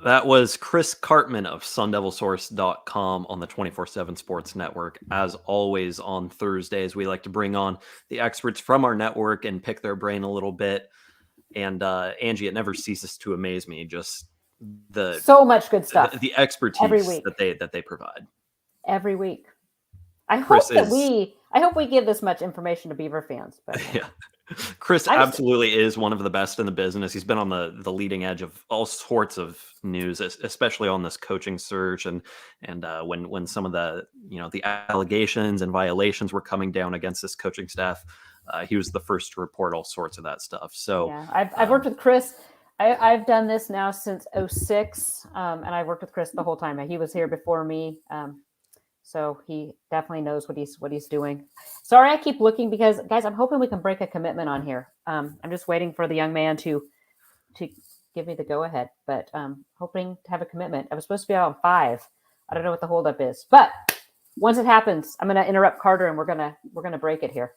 B: That was Chris Karpman of sundevilsource.com on the 24/7 Sports Network. As always, on Thursdays, we like to bring on the experts from our network and pick their brain a little bit. And Angie, it never ceases to amaze me, just
C: so much good stuff,
B: the expertise that they provide
C: every week. I hope we give this much information to Beaver fans. But
B: yeah, Chris absolutely is one of the best in the business. He's been on the leading edge of all sorts of news, especially on this coaching search and when some of the the allegations and violations were coming down against this coaching staff. He was the first to report all sorts of that stuff. So
C: yeah, I've worked with Chris. I've done this now since 2006, and I've worked with Chris the whole time. He was here before me. So he definitely knows what he's doing. Sorry, I keep looking because, guys, I'm hoping we can break a commitment on here. I'm just waiting for the young man to give me the go ahead, but hoping to have a commitment. I was supposed to be out on 5. I don't know what the holdup is, but once it happens, I'm going to interrupt Carter and we're gonna break it here.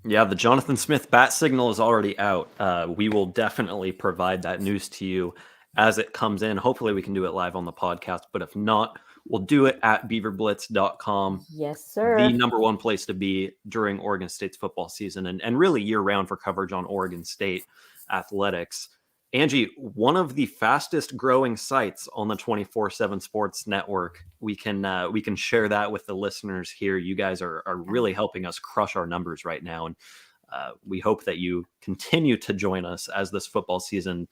B: Yeah, the Jonathan Smith bat signal is already out. We will definitely provide that news to you as it comes in. Hopefully, we can do it live on the podcast, but if not, we'll do it at BeaverBlitz.com.
C: Yes, sir.
B: The number one place to be during Oregon State's football season and really year round for coverage on Oregon State athletics. Angie, one of the fastest growing sites on the 24/7 Sports Network. We can share that with the listeners here. You guys are really helping us crush our numbers right now, and we hope that you continue to join us as this football season,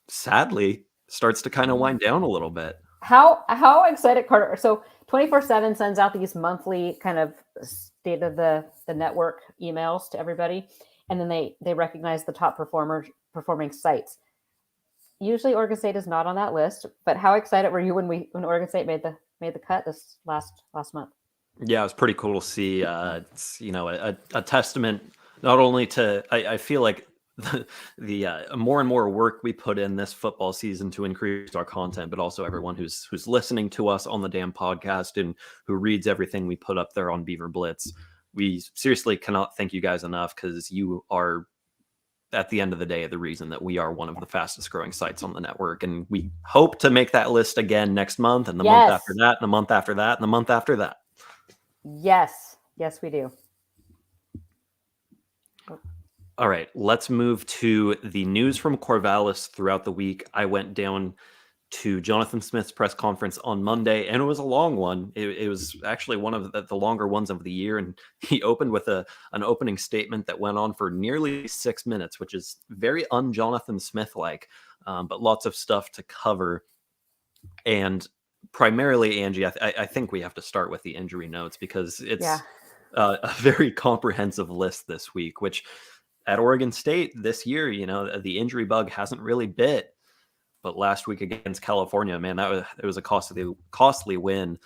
B: sadly, starts to kind of wind down a little bit.
C: How excited, Carter? So 24/7 sends out these monthly kind of state of the network emails to everybody, and then they recognize the top performing sites. Usually Oregon State is not on that list, but how excited were you when Oregon State made the cut this last month?
B: Yeah, it was pretty cool to see. It's a testament not only to I feel like the more and more work we put in this football season to increase our content, but also everyone who's listening to us on the damn podcast and who reads everything we put up there on BeaverBlitz. We seriously cannot thank you guys enough, because you are, at the end of the day, the reason that we are one of the fastest growing sites on the network. And we hope to make that list again next month, and the month after that, and the month after that, and the month after that.
C: Yes, we do.
B: All right, let's move to the news from Corvallis throughout the week. I went down to Jonathan Smith's press conference on Monday, and it was a long one. It was actually one of the longer ones of the year, and he opened with an opening statement that went on for nearly 6 minutes, which is very un-Jonathan Smith-like, but lots of stuff to cover. And primarily, Angie, I think we have to start with the injury notes, because it's a very comprehensive list this week, which at Oregon State this year, the injury bug hasn't really bit. But last week against California, man, it was a costly win.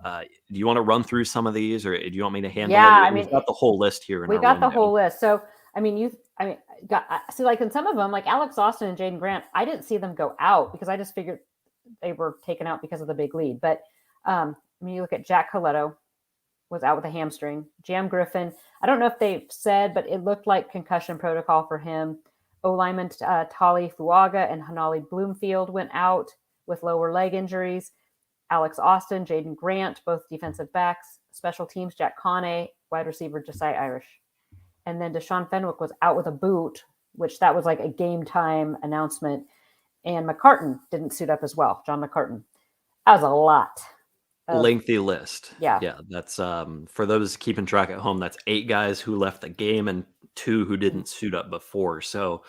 B: Do you want to run through some of these, or do you want me to handle it?
C: Yeah,
B: We've got the whole list here.
C: We got the whole list. So, see, like in some of them, like Alex Austin and Jaden Grant, I didn't see them go out because I just figured they were taken out because of the big lead. But you look at Jack Coletto was out with a hamstring. Jam Griffin, I don't know if they've said, but it looked like concussion protocol for him. O-lineman Tali Fuaga and Hanali Bloomfield went out with lower leg injuries. Alex Austin, Jaden Grant, both defensive backs. Special teams, Jack Conne, wide receiver Josiah Irish. And then Deshaun Fenwick was out with a boot, which that was like a game time announcement. And McCartan didn't suit up as well, John McCartan. That was a lot.
B: Lengthy list.
C: Yeah.
B: That's for those keeping track at home, that's 8 guys who left the game and 2 who didn't suit up before. So,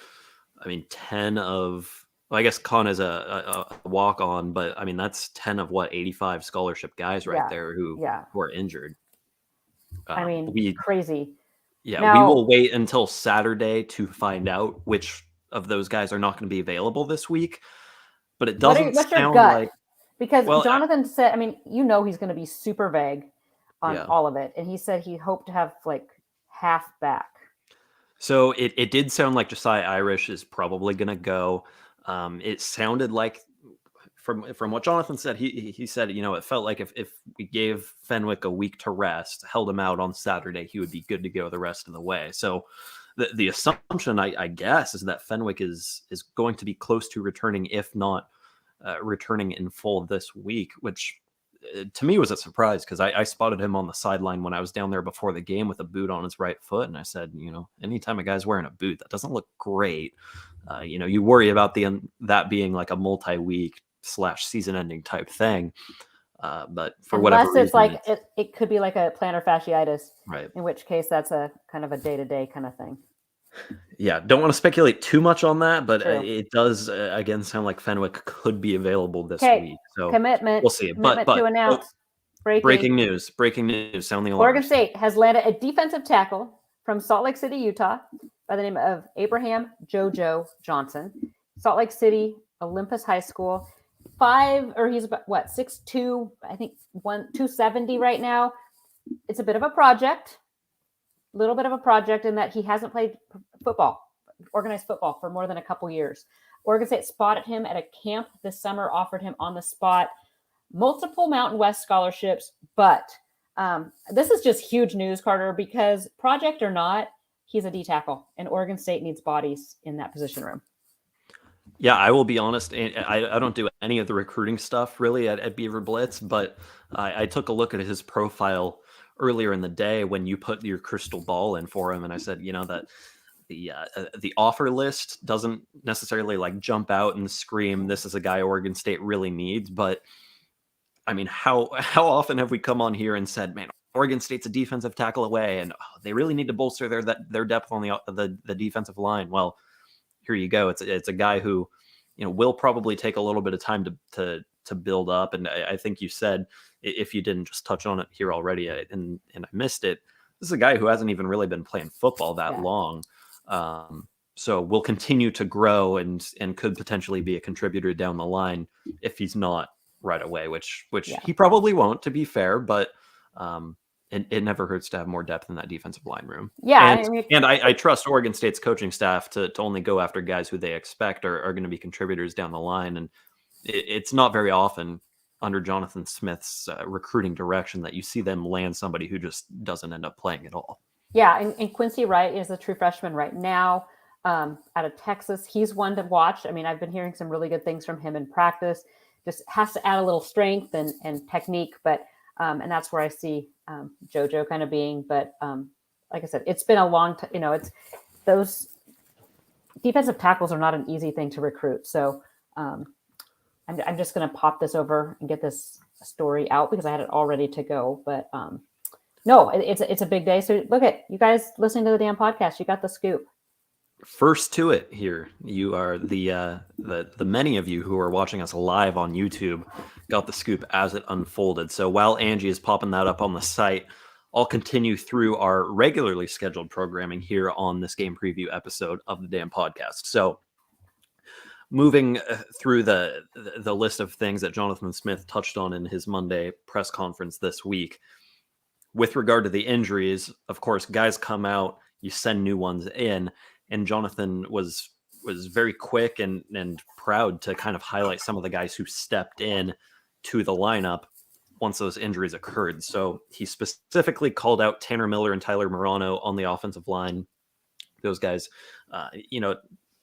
B: 10 of, well, I guess Con is a walk on, but that's 10 of 85 scholarship guys right there who are injured.
C: Crazy.
B: Yeah, now, we will wait until Saturday to find out which of those guys are not going to be available this week. But it doesn't
C: what's
B: sound
C: your gut?
B: like,
C: because Jonathan said, he's going to be super vague on all of it. And he said he hoped to have like half back.
B: So it did sound like Josiah Irish is probably going to go. It sounded like, from what Jonathan said, he said, it felt like if we gave Fenwick a week to rest, held him out on Saturday, he would be good to go the rest of the way. So the assumption, I guess, is that Fenwick is going to be close to returning, if not returning in full this week, which to me was a surprise, because I spotted him on the sideline when I was down there before the game with a boot on his right foot. And I said, anytime a guy's wearing a boot, that doesn't look great. You worry about that being like a multi-week / season ending type thing. But for whatever reason,
C: it's like it could be like a plantar fasciitis,
B: right?
C: In which case that's a kind of a day-to-day kind of thing.
B: Yeah, don't want to speculate too much on that, but it does again sound like Fenwick could be available this week. So
C: commitment.
B: We'll see.
C: But to announce
B: breaking news. Sound the alarm.
C: Oregon State has landed a defensive tackle from Salt Lake City, Utah, by the name of Abraham JoJo Johnson. Salt Lake City, Olympus High School. He's about 6'2", I think 270 right now. It's a bit of a project. Little bit of a project in that he hasn't played organized football for more than a couple years. Oregon State spotted him at a camp this summer, offered him on the spot multiple Mountain West scholarships. But this is just huge news, Carter, because project or not, he's a D tackle, and Oregon State needs bodies in that position room.
B: Yeah, I will be honest. I don't do any of the recruiting stuff really at BeaverBlitz, but I took a look at his profile earlier in the day when you put your crystal ball in for him. And I said, that the offer list doesn't necessarily like jump out and scream, this is a guy Oregon State really needs. But I mean, how often have we come on here and said, man, Oregon State's a defensive tackle away, and they really need to bolster their depth on the defensive line. Well, here you go. It's a guy who, will probably take a little bit of time to build up. And I think you said, if you didn't just touch on it here already, and I missed it, this is a guy who hasn't even really been playing football that long. So will continue to grow and could potentially be a contributor down the line if he's not right away, which he probably won't, to be fair, but it never hurts to have more depth in that defensive line room.
C: Yeah.
B: And I trust Oregon State's coaching staff to only go after guys who they expect are going to be contributors down the line. And it's not very often under Jonathan Smith's recruiting direction that you see them land somebody who just doesn't end up playing at all.
C: Yeah. And Quincy Wright is a true freshman right now out of Texas. He's one to watch. I mean, I've been hearing some really good things from him in practice. Just has to add a little strength and technique, but and that's where I see JoJo kind of being. But like I said, it's been a long time. It's those defensive tackles are not an easy thing to recruit. So I'm just going to pop this over and get this story out because I had it all ready to go. But no, it's a big day. So look at you guys listening to the damn podcast. You got the scoop.
B: First to it here. You are the many of you who are watching us live on YouTube got the scoop as it unfolded. So while Angie is popping that up on the site, I'll continue through our regularly scheduled programming here on this game preview episode of the damn podcast. So moving through the list of things that Jonathan Smith touched on in his Monday press conference this week, with regard to the injuries, of course, guys come out, you send new ones in. And Jonathan was very quick and proud to kind of highlight some of the guys who stepped in to the lineup once those injuries occurred. So he specifically called out Tanner Miller and Tyler Morano on the offensive line. Those guys,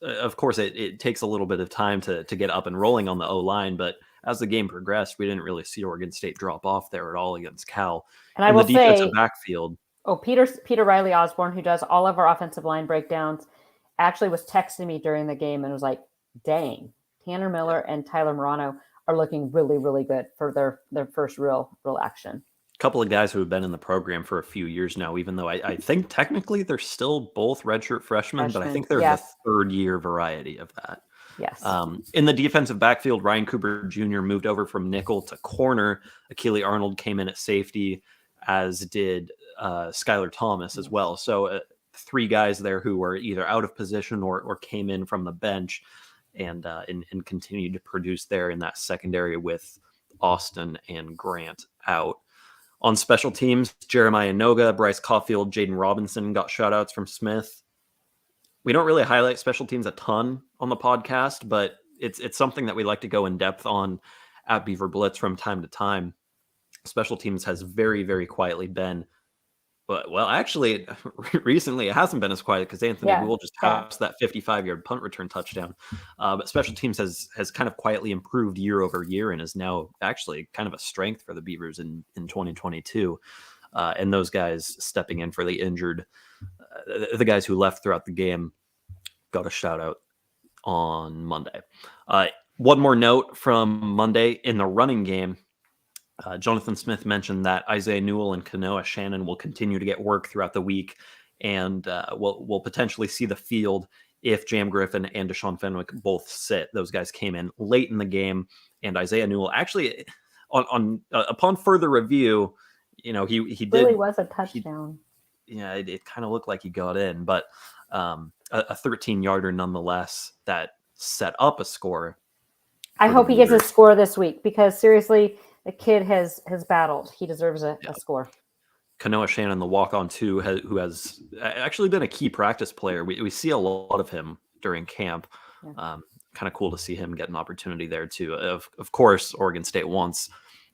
B: of course, it takes a little bit of time to get up and rolling on the O-line, but as the game progressed, we didn't really see Oregon State drop off there at all against Cal.
C: And I will
B: the defensive backfield.
C: Oh, Peter Riley Osborne, who does all of our offensive line breakdowns, actually was texting me during the game and was like, dang, Tanner Miller and Tyler Morano are looking really, really good for their first real action.
B: A couple of guys who have been in the program for a few years now, even though I think technically they're still both redshirt freshmen, but I think they're the third year variety of that.
C: Yes.
B: In the defensive backfield, Ryan Cooper Jr. moved over from nickel to corner. Achille Arnold came in at safety, as did Skylar Thomas as well. So three guys there who were either out of position or came in from the bench and continued to produce there in that secondary with Austin and Grant out. On special teams, Jeremiah Noga, Bryce Caulfield, Jaden Robinson got shout-outs from Smith. We don't really highlight special teams a ton on the podcast, but it's something that we like to go in depth on at BeaverBlitz from time to time. Special teams has very, very quietly been, well, actually, recently it hasn't been as quiet because Anthony Gould just passed that 55-yard punt return touchdown. But special teams has kind of quietly improved year over year and is now actually kind of a strength for the Beavers in 2022. And those guys stepping in for the injured, the guys who left throughout the game, got a shout out on Monday. One more note from Monday in the running game. Jonathan Smith mentioned that Isaiah Newell and Kanoa Shannon will continue to get work throughout the week, and we'll potentially see the field if Jam Griffin and Deshaun Fenwick both sit. Those guys came in late in the game, and Isaiah Newell actually, upon further review, he did.
C: Really was a touchdown.
B: It kind of looked like he got in, but a 13-yarder nonetheless that set up a score.
C: I hope he gets a score this week because seriously, the kid has battled. He deserves a score.
B: Kanoa Shannon, the walk-on too, who has actually been a key practice player. We see a lot of him during camp. Kind of cool to see him get an opportunity there too. Of course, Oregon State wants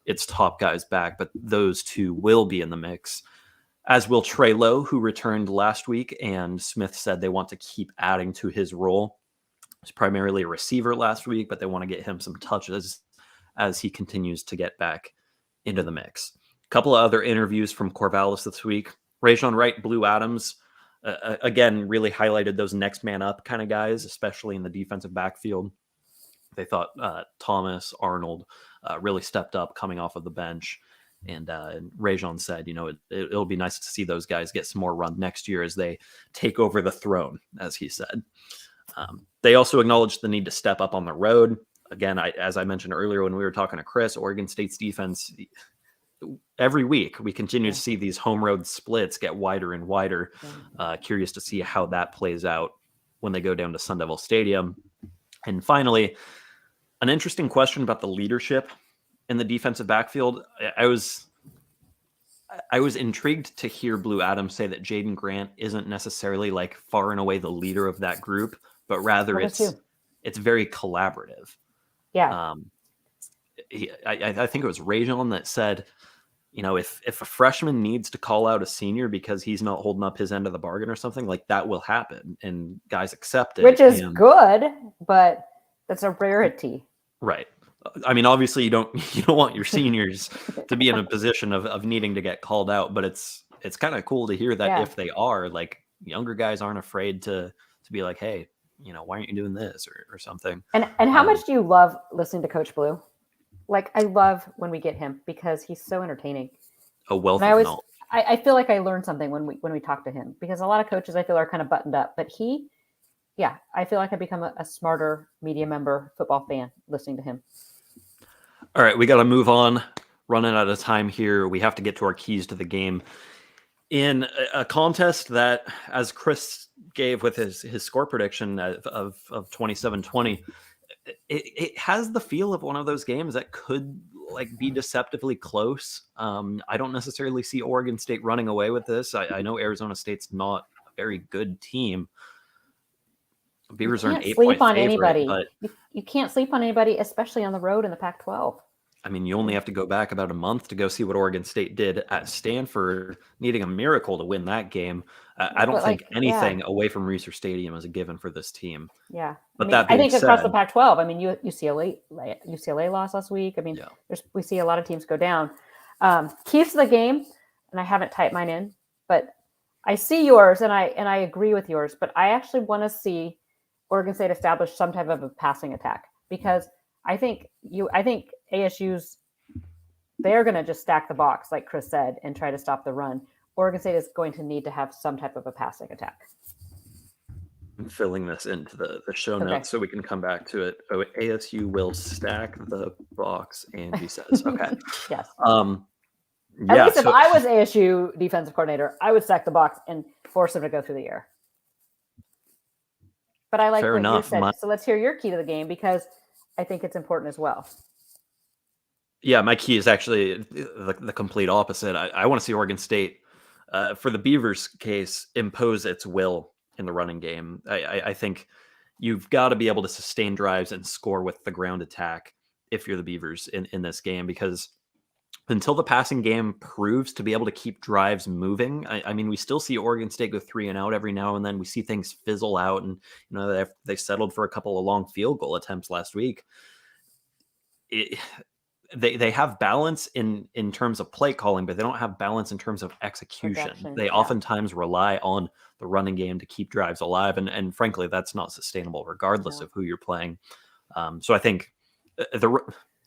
B: its top guys back, but those two will be in the mix, as will Trey Lowe, who returned last week, and Smith said they want to keep adding to his role. He's primarily a receiver last week, but they want to get him some touches as he continues to get back into the mix. A couple of other interviews from Corvallis this week. Rajon Wright, Blue Adams, again, really highlighted those next man up kind of guys, especially in the defensive backfield. They thought Thomas, Arnold really stepped up coming off of the bench. And Rajon said, it'll be nice to see those guys get some more run next year as they take over the throne, as he said. They also acknowledged the need to step up on the road. Again, as I mentioned earlier when we were talking to Chris, Oregon State's defense, every week we continue to see these home road splits get wider and wider. Curious to see how that plays out when they go down to Sun Devil Stadium. And finally, an interesting question about the leadership in the defensive backfield. I was intrigued to hear Blue Adams say that Jaden Grant isn't necessarily like far and away the leader of that group, but rather it's very collaborative.
C: Yeah.
B: I think it was Rajon that said, if a freshman needs to call out a senior because he's not holding up his end of the bargain or something, like that will happen, and guys accept it.
C: Which is good, but that's a rarity.
B: Right. I mean, obviously you don't want your seniors to be in a position of needing to get called out, but it's kind of cool to hear that if they are, like, younger guys aren't afraid to be like, hey, why aren't you doing this or something?
C: And how much do you love listening to Coach Blue? Like, I love when we get him because he's so entertaining.
B: A wealth of knowledge.
C: I feel like I learn something when we talk to him, because a lot of coaches I feel are kind of buttoned up, but I feel like I become a smarter media member, football fan listening to him.
B: All right, we got to move on. Running out of time here. We have to get to our keys to the game. In a contest that, as Chris gave with his score prediction of 27-20, it has the feel of one of those games that could be deceptively close. I don't necessarily see Oregon State running away with this. I know Arizona State's not a very good team. Beavers are an 8-point favorite, but
C: you can't sleep on anybody, especially on the road in the Pac-12.
B: I mean, you only have to go back about a month to go see what Oregon State did at Stanford, needing a miracle to win that game. I don't think anything away from Reser Stadium is a given for this team.
C: Yeah.
B: But
C: I think across the Pac-12, I mean, UCLA lost last week. I mean, we see a lot of teams go down. Keys to the game, and I haven't typed mine in, but I see yours and I agree with yours, but I actually want to see Oregon State establish some type of a passing attack, because I think ASU's, they're going to just stack the box, like Chris said, and try to stop the run. Oregon State is going to need to have some type of a passing attack.
B: I'm filling this into the show notes so we can come back to it. Oh, ASU will stack the box, Angie says. Okay.
C: Yes. At least if I was ASU defensive coordinator, I would stack the box and force them to go through the air. But I like what you said. So let's hear your key to the game, because I think it's important as well.
B: Yeah, my key is actually the complete opposite. I want to see Oregon State, for the Beavers' case, impose its will in the running game. I think you've got to be able to sustain drives and score with the ground attack if you're the Beavers in this game, because until the passing game proves to be able to keep drives moving, I mean, we still see Oregon State go 3 and out every now and then. We see things fizzle out, and they settled for a couple of long field goal attempts last week. They have balance in terms of play calling, but they don't have balance in terms of execution. They oftentimes rely on the running game to keep drives alive, and frankly, that's not sustainable regardless of who you're playing. So I think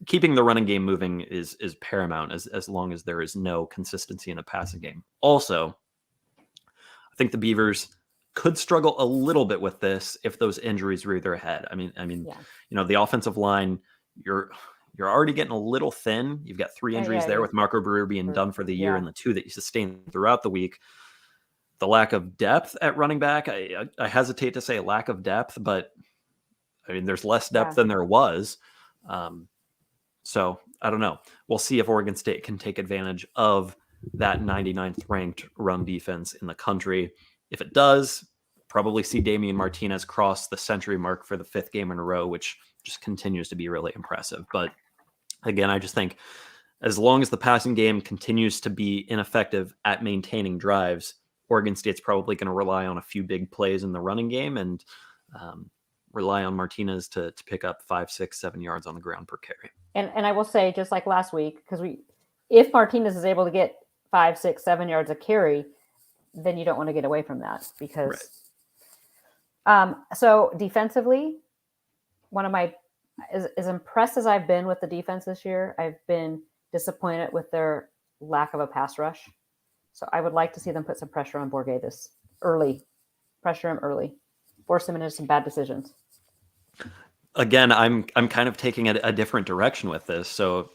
B: keeping the running game moving is paramount as long as there is no consistency in a passing game. Also, I think the Beavers could struggle a little bit with this if those injuries rear their head. I mean, the offensive line, you're already getting a little thin. You've got 3 injuries there with Marco Brewer being done for the year and the 2 that you sustained throughout the week. The lack of depth at running back, I hesitate to say lack of depth, but I mean, there's less depth than there was. So I don't know. We'll see if Oregon State can take advantage of that 99th ranked run defense in the country. If it does, probably see Damian Martinez cross the century mark for the 5th game in a row, which just continues to be really impressive. But again, I just think as long as the passing game continues to be ineffective at maintaining drives, Oregon State's probably going to rely on a few big plays in the running game and rely on Martinez to pick up 5, 6, 7 yards on the ground per carry.
C: And I will say, just like last week, because if Martinez is able to get 5, 6, 7 yards a carry, then you don't want to get away from that because.
B: Right.
C: So defensively, one of my as impressed as I've been with the defense this year, I've been disappointed with their lack of a pass rush. So I would like to see them put some pressure on Bourget this early. Pressure him early. Force him into some bad decisions.
B: Again, I'm kind of taking a different direction with this. So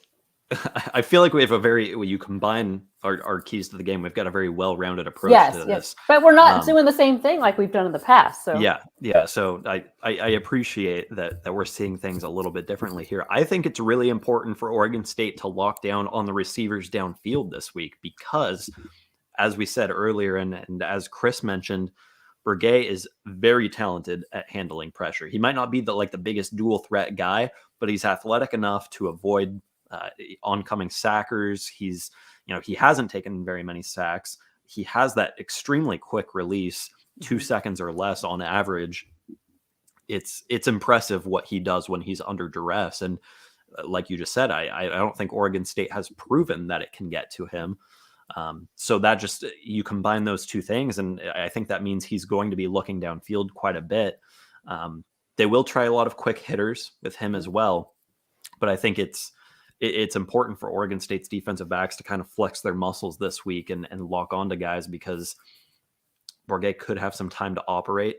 B: I feel like we have when you combine our keys to the game, we've got a very well-rounded approach to this.
C: Yes. But we're not doing the same thing like we've done in the past. So
B: yeah. So I appreciate that we're seeing things a little bit differently here. I think it's really important for Oregon State to lock down on the receivers downfield this week because, as we said earlier, and as Chris mentioned, Bourget is very talented at handling pressure. He might not be the biggest dual threat guy, but he's athletic enough to avoid oncoming sackers. He hasn't taken very many sacks. He has that extremely quick release, 2 seconds or less on average. It's impressive what he does when he's under duress. And like you just said, I don't think Oregon State has proven that it can get to him. So that you combine those two things, and I think that means he's going to be looking downfield quite a bit. They will try a lot of quick hitters with him as well, but I think it's important for Oregon State's defensive backs to kind of flex their muscles this week and lock onto guys because Bourget could have some time to operate.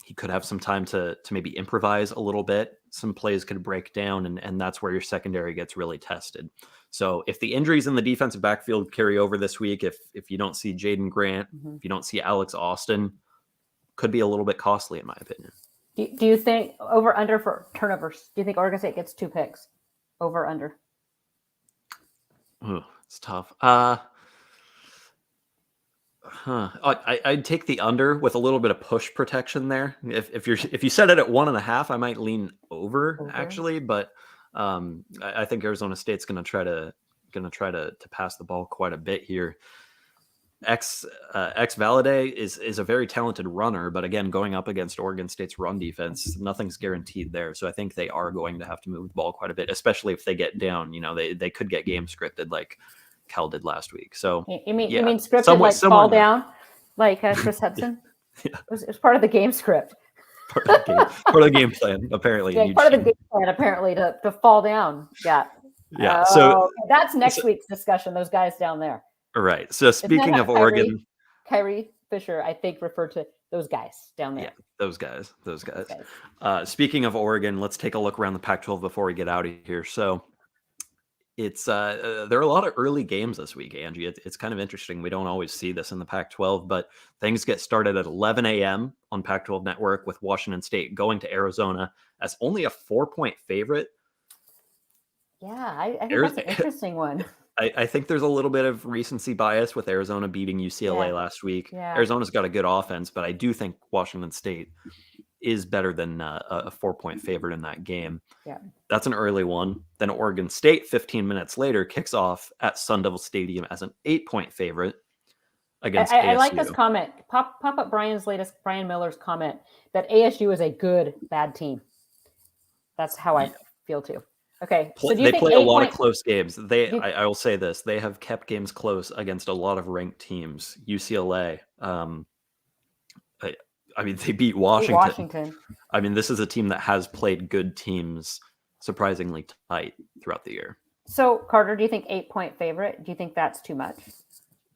B: He could have some time to maybe improvise a little bit. Some plays could break down, and that's where your secondary gets really tested. So if the injuries in the defensive backfield carry over this week, if you don't see Jaden Grant, if you don't see Alex Austin, could be a little bit costly in my opinion.
C: Do you think over under for turnovers? Do you think Oregon State gets 2 picks? Over under?
B: Oh, it's tough. I'd take the under with a little bit of push protection there. If you set it at 1.5, I might lean over. Actually, but I think Arizona State's going to try to pass the ball quite a bit here. X Valade is a very talented runner, but again, going up against Oregon State's run defense, nothing's guaranteed there. So I think they are going to have to move the ball quite a bit, especially if they get down. They could get game scripted like Cal did last week. So
C: you mean scripted fall down like Chris Hudson? Yeah. It was part of the game script.
B: Part of the game plan, apparently.
C: Yeah, part of the game plan, apparently, to fall down. Yeah. So that's next week's discussion. Those guys down there.
B: Right. So speaking of Oregon,
C: Kyrie Fisher, I think, referred to those guys down there.
B: Yeah, those guys. Speaking of Oregon, let's take a look around the Pac-12 before we get out of here. So it's there are a lot of early games this week, Angie. It's kind of interesting. We don't always see this in the Pac-12, but things get started at 11 a.m. on Pac-12 Network with Washington State going to Arizona as only a 4-point favorite.
C: Yeah, I think that's an interesting one.
B: I think there's a little bit of recency bias with Arizona beating UCLA last week. Yeah. Arizona's got a good offense, but I do think Washington State is better than a 4-point favorite in that game.
C: Yeah,
B: that's an early one. Then Oregon State, 15 minutes later, kicks off at Sun Devil Stadium as an 8-point favorite against ASU.
C: I like this comment. Pop up Brian Miller's comment that ASU is a good, bad team. That's how I feel too. Okay, so do you think
B: they play a lot of close games. I will say this: they have kept games close against a lot of ranked teams. UCLA, I mean, they beat Washington. I mean, this is a team that has played good teams surprisingly tight throughout the year.
C: So, Carter, do you think 8-point favorite? Do you think that's too much?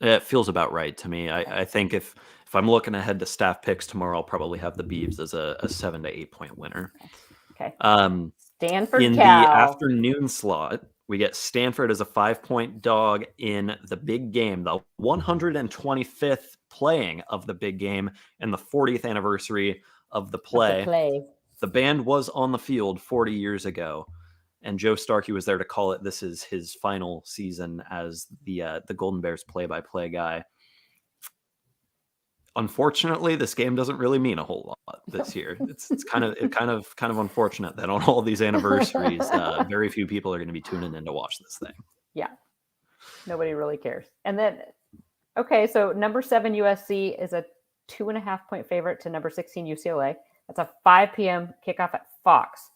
B: It feels about right to me. I think if I'm looking ahead to staff picks tomorrow, I'll probably have the Beavs as a 7 to 8 point winner.
C: Okay.
B: Stanford in Cal. The afternoon slot, we get Stanford as a 5-point dog in the big game, the 125th playing of the big game and the 40th anniversary of the play. The band was on the field 40 years ago, and Joe Starkey was there to call it. This is his final season as the Golden Bears play-by-play guy. Unfortunately, this game doesn't really mean a whole lot this year. It's kind of unfortunate that on all these anniversaries, very few people are going to be tuning in to watch this thing.
C: Yeah, nobody really cares. And then, okay, so number 7 USC is a 2.5-point favorite to number 16 UCLA. That's a 5 p.m. kickoff at Fox.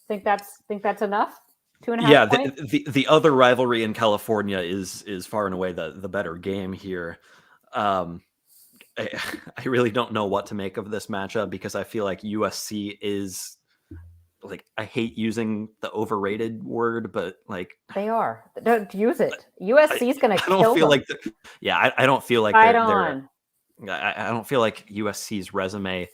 C: Think that's enough? 2.5 points?
B: The other rivalry in California is far and away the better game here. I really don't know what to make of this matchup because I feel like USC is like, I hate using the overrated word, but like
C: they are. Don't use it. USC is going to kill them.
B: I don't feel like
C: I
B: don't feel like USC's resume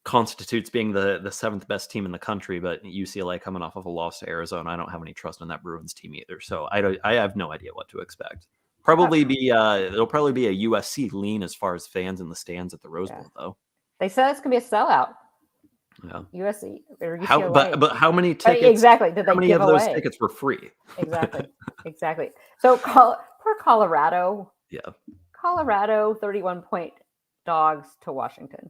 B: constitutes being the 7th best team in the country, but UCLA coming off of a loss to Arizona, I don't have any trust in that Bruins team either. So I have no idea what to expect. It'll probably be a USC lean as far as fans in the stands at the Rose Bowl, though.
C: They said it's gonna be a sellout.
B: Yeah.
C: USC or UCLA.
B: But how many tickets?
C: Exactly. Did they
B: how many
C: give
B: of those
C: away?
B: tickets were free?
C: Exactly. So poor Colorado.
B: Yeah.
C: Colorado 31-point dogs to Washington.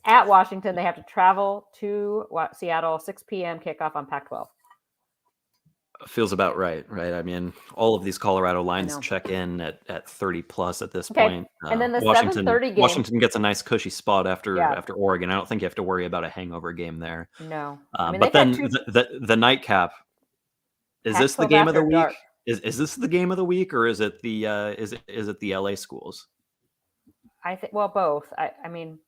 C: At Washington, they have to travel to Seattle, 6 p.m. kickoff on Pac-12.
B: Feels about right? I mean, all of these Colorado lines check in at 30 plus at this point.
C: And then the
B: Washington
C: 7:30 game.
B: Washington gets a nice cushy spot after Oregon. I don't think you have to worry about a hangover game there.
C: No.
B: But then the nightcap, is this the game of the week?
C: Dark.
B: Is this the game of the week, or is it the is it the LA schools?
C: I think both. I mean,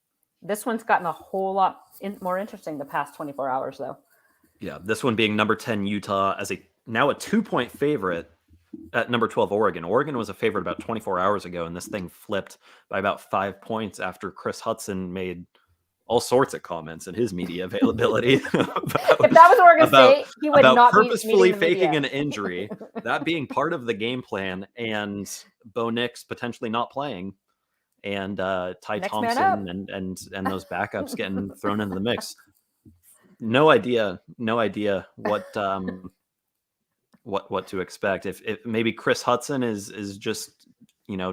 C: this one's gotten a whole lot more interesting the past 24 hours, though.
B: Yeah, this one being number 10 Utah as now a 2-point favorite at number 12 Oregon. Oregon was a favorite about 24 hours ago, and this thing flipped by about 5 points after Chris Hudson made all sorts of comments in his media availability.
C: If that was Oregon State, he would not
B: purposefully faking an injury, that being part of the game plan, and Bo Nix potentially not playing, and Ty Thompson and those backups getting thrown into the mix. No idea what to expect. If maybe Chris Hudson is just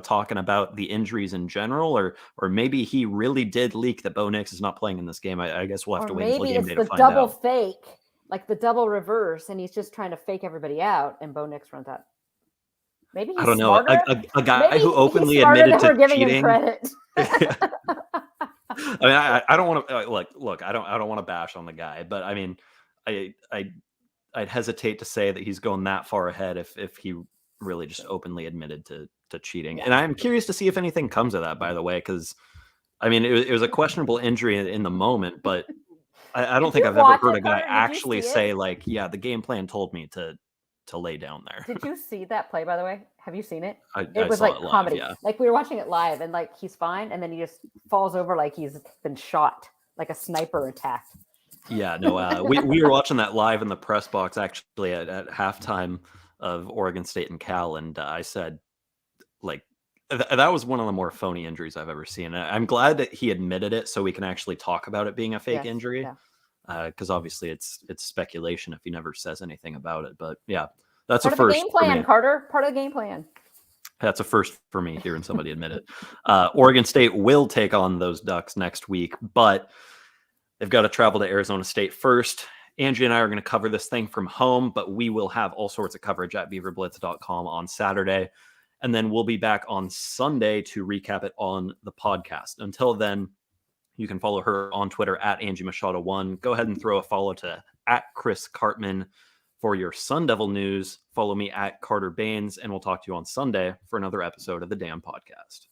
B: talking about the injuries in general, or maybe he really did leak that Bo Nix is not playing in this game. I guess we'll have to wait until game day to find out. Maybe it's the double
C: fake, like the double reverse, and he's just trying to fake everybody out, and Bo Nix runs out. Maybe he's
B: I don't know. A guy who openly admitted to cheating. I mean, I don't want to look. I don't want to bash on the guy, but I mean, I'd hesitate to say that he's going that far ahead if he really just openly admitted to cheating. And I'm curious to see if anything comes of that, by the way, because I mean, it was a questionable injury in the moment, but I don't think I've ever heard a guy actually say like, yeah, the game plan told me to lay down there.
C: Did you see that play, by the way? Have you seen it?
B: It
C: was like
B: live,
C: comedy.
B: Yeah.
C: Like we were watching it live, and like he's fine, and then he just falls over like he's been shot, like a sniper attacked.
B: Yeah, no, we were watching that live in the press box actually at halftime of Oregon State and Cal, and I said, like, that was one of the more phony injuries I've ever seen. I'm glad that he admitted it, so we can actually talk about it being a fake injury. Because obviously it's speculation if he never says anything about it. But yeah, that's a first.
C: Part of the game plan, Carter. Part of the game plan.
B: That's a first for me hearing somebody admit it. Oregon State will take on those Ducks next week, but they've got to travel to Arizona State first. Angie and I are going to cover this thing from home, but we will have all sorts of coverage at BeaverBlitz.com on Saturday. And then we'll be back on Sunday to recap it on the podcast. Until then, you can follow her on Twitter at Angie Machado 1. Go ahead and throw a follow to at Chris Karpman for your Sun Devil news. Follow me at Carter Bahns, and we'll talk to you on Sunday for another episode of the Damn Podcast.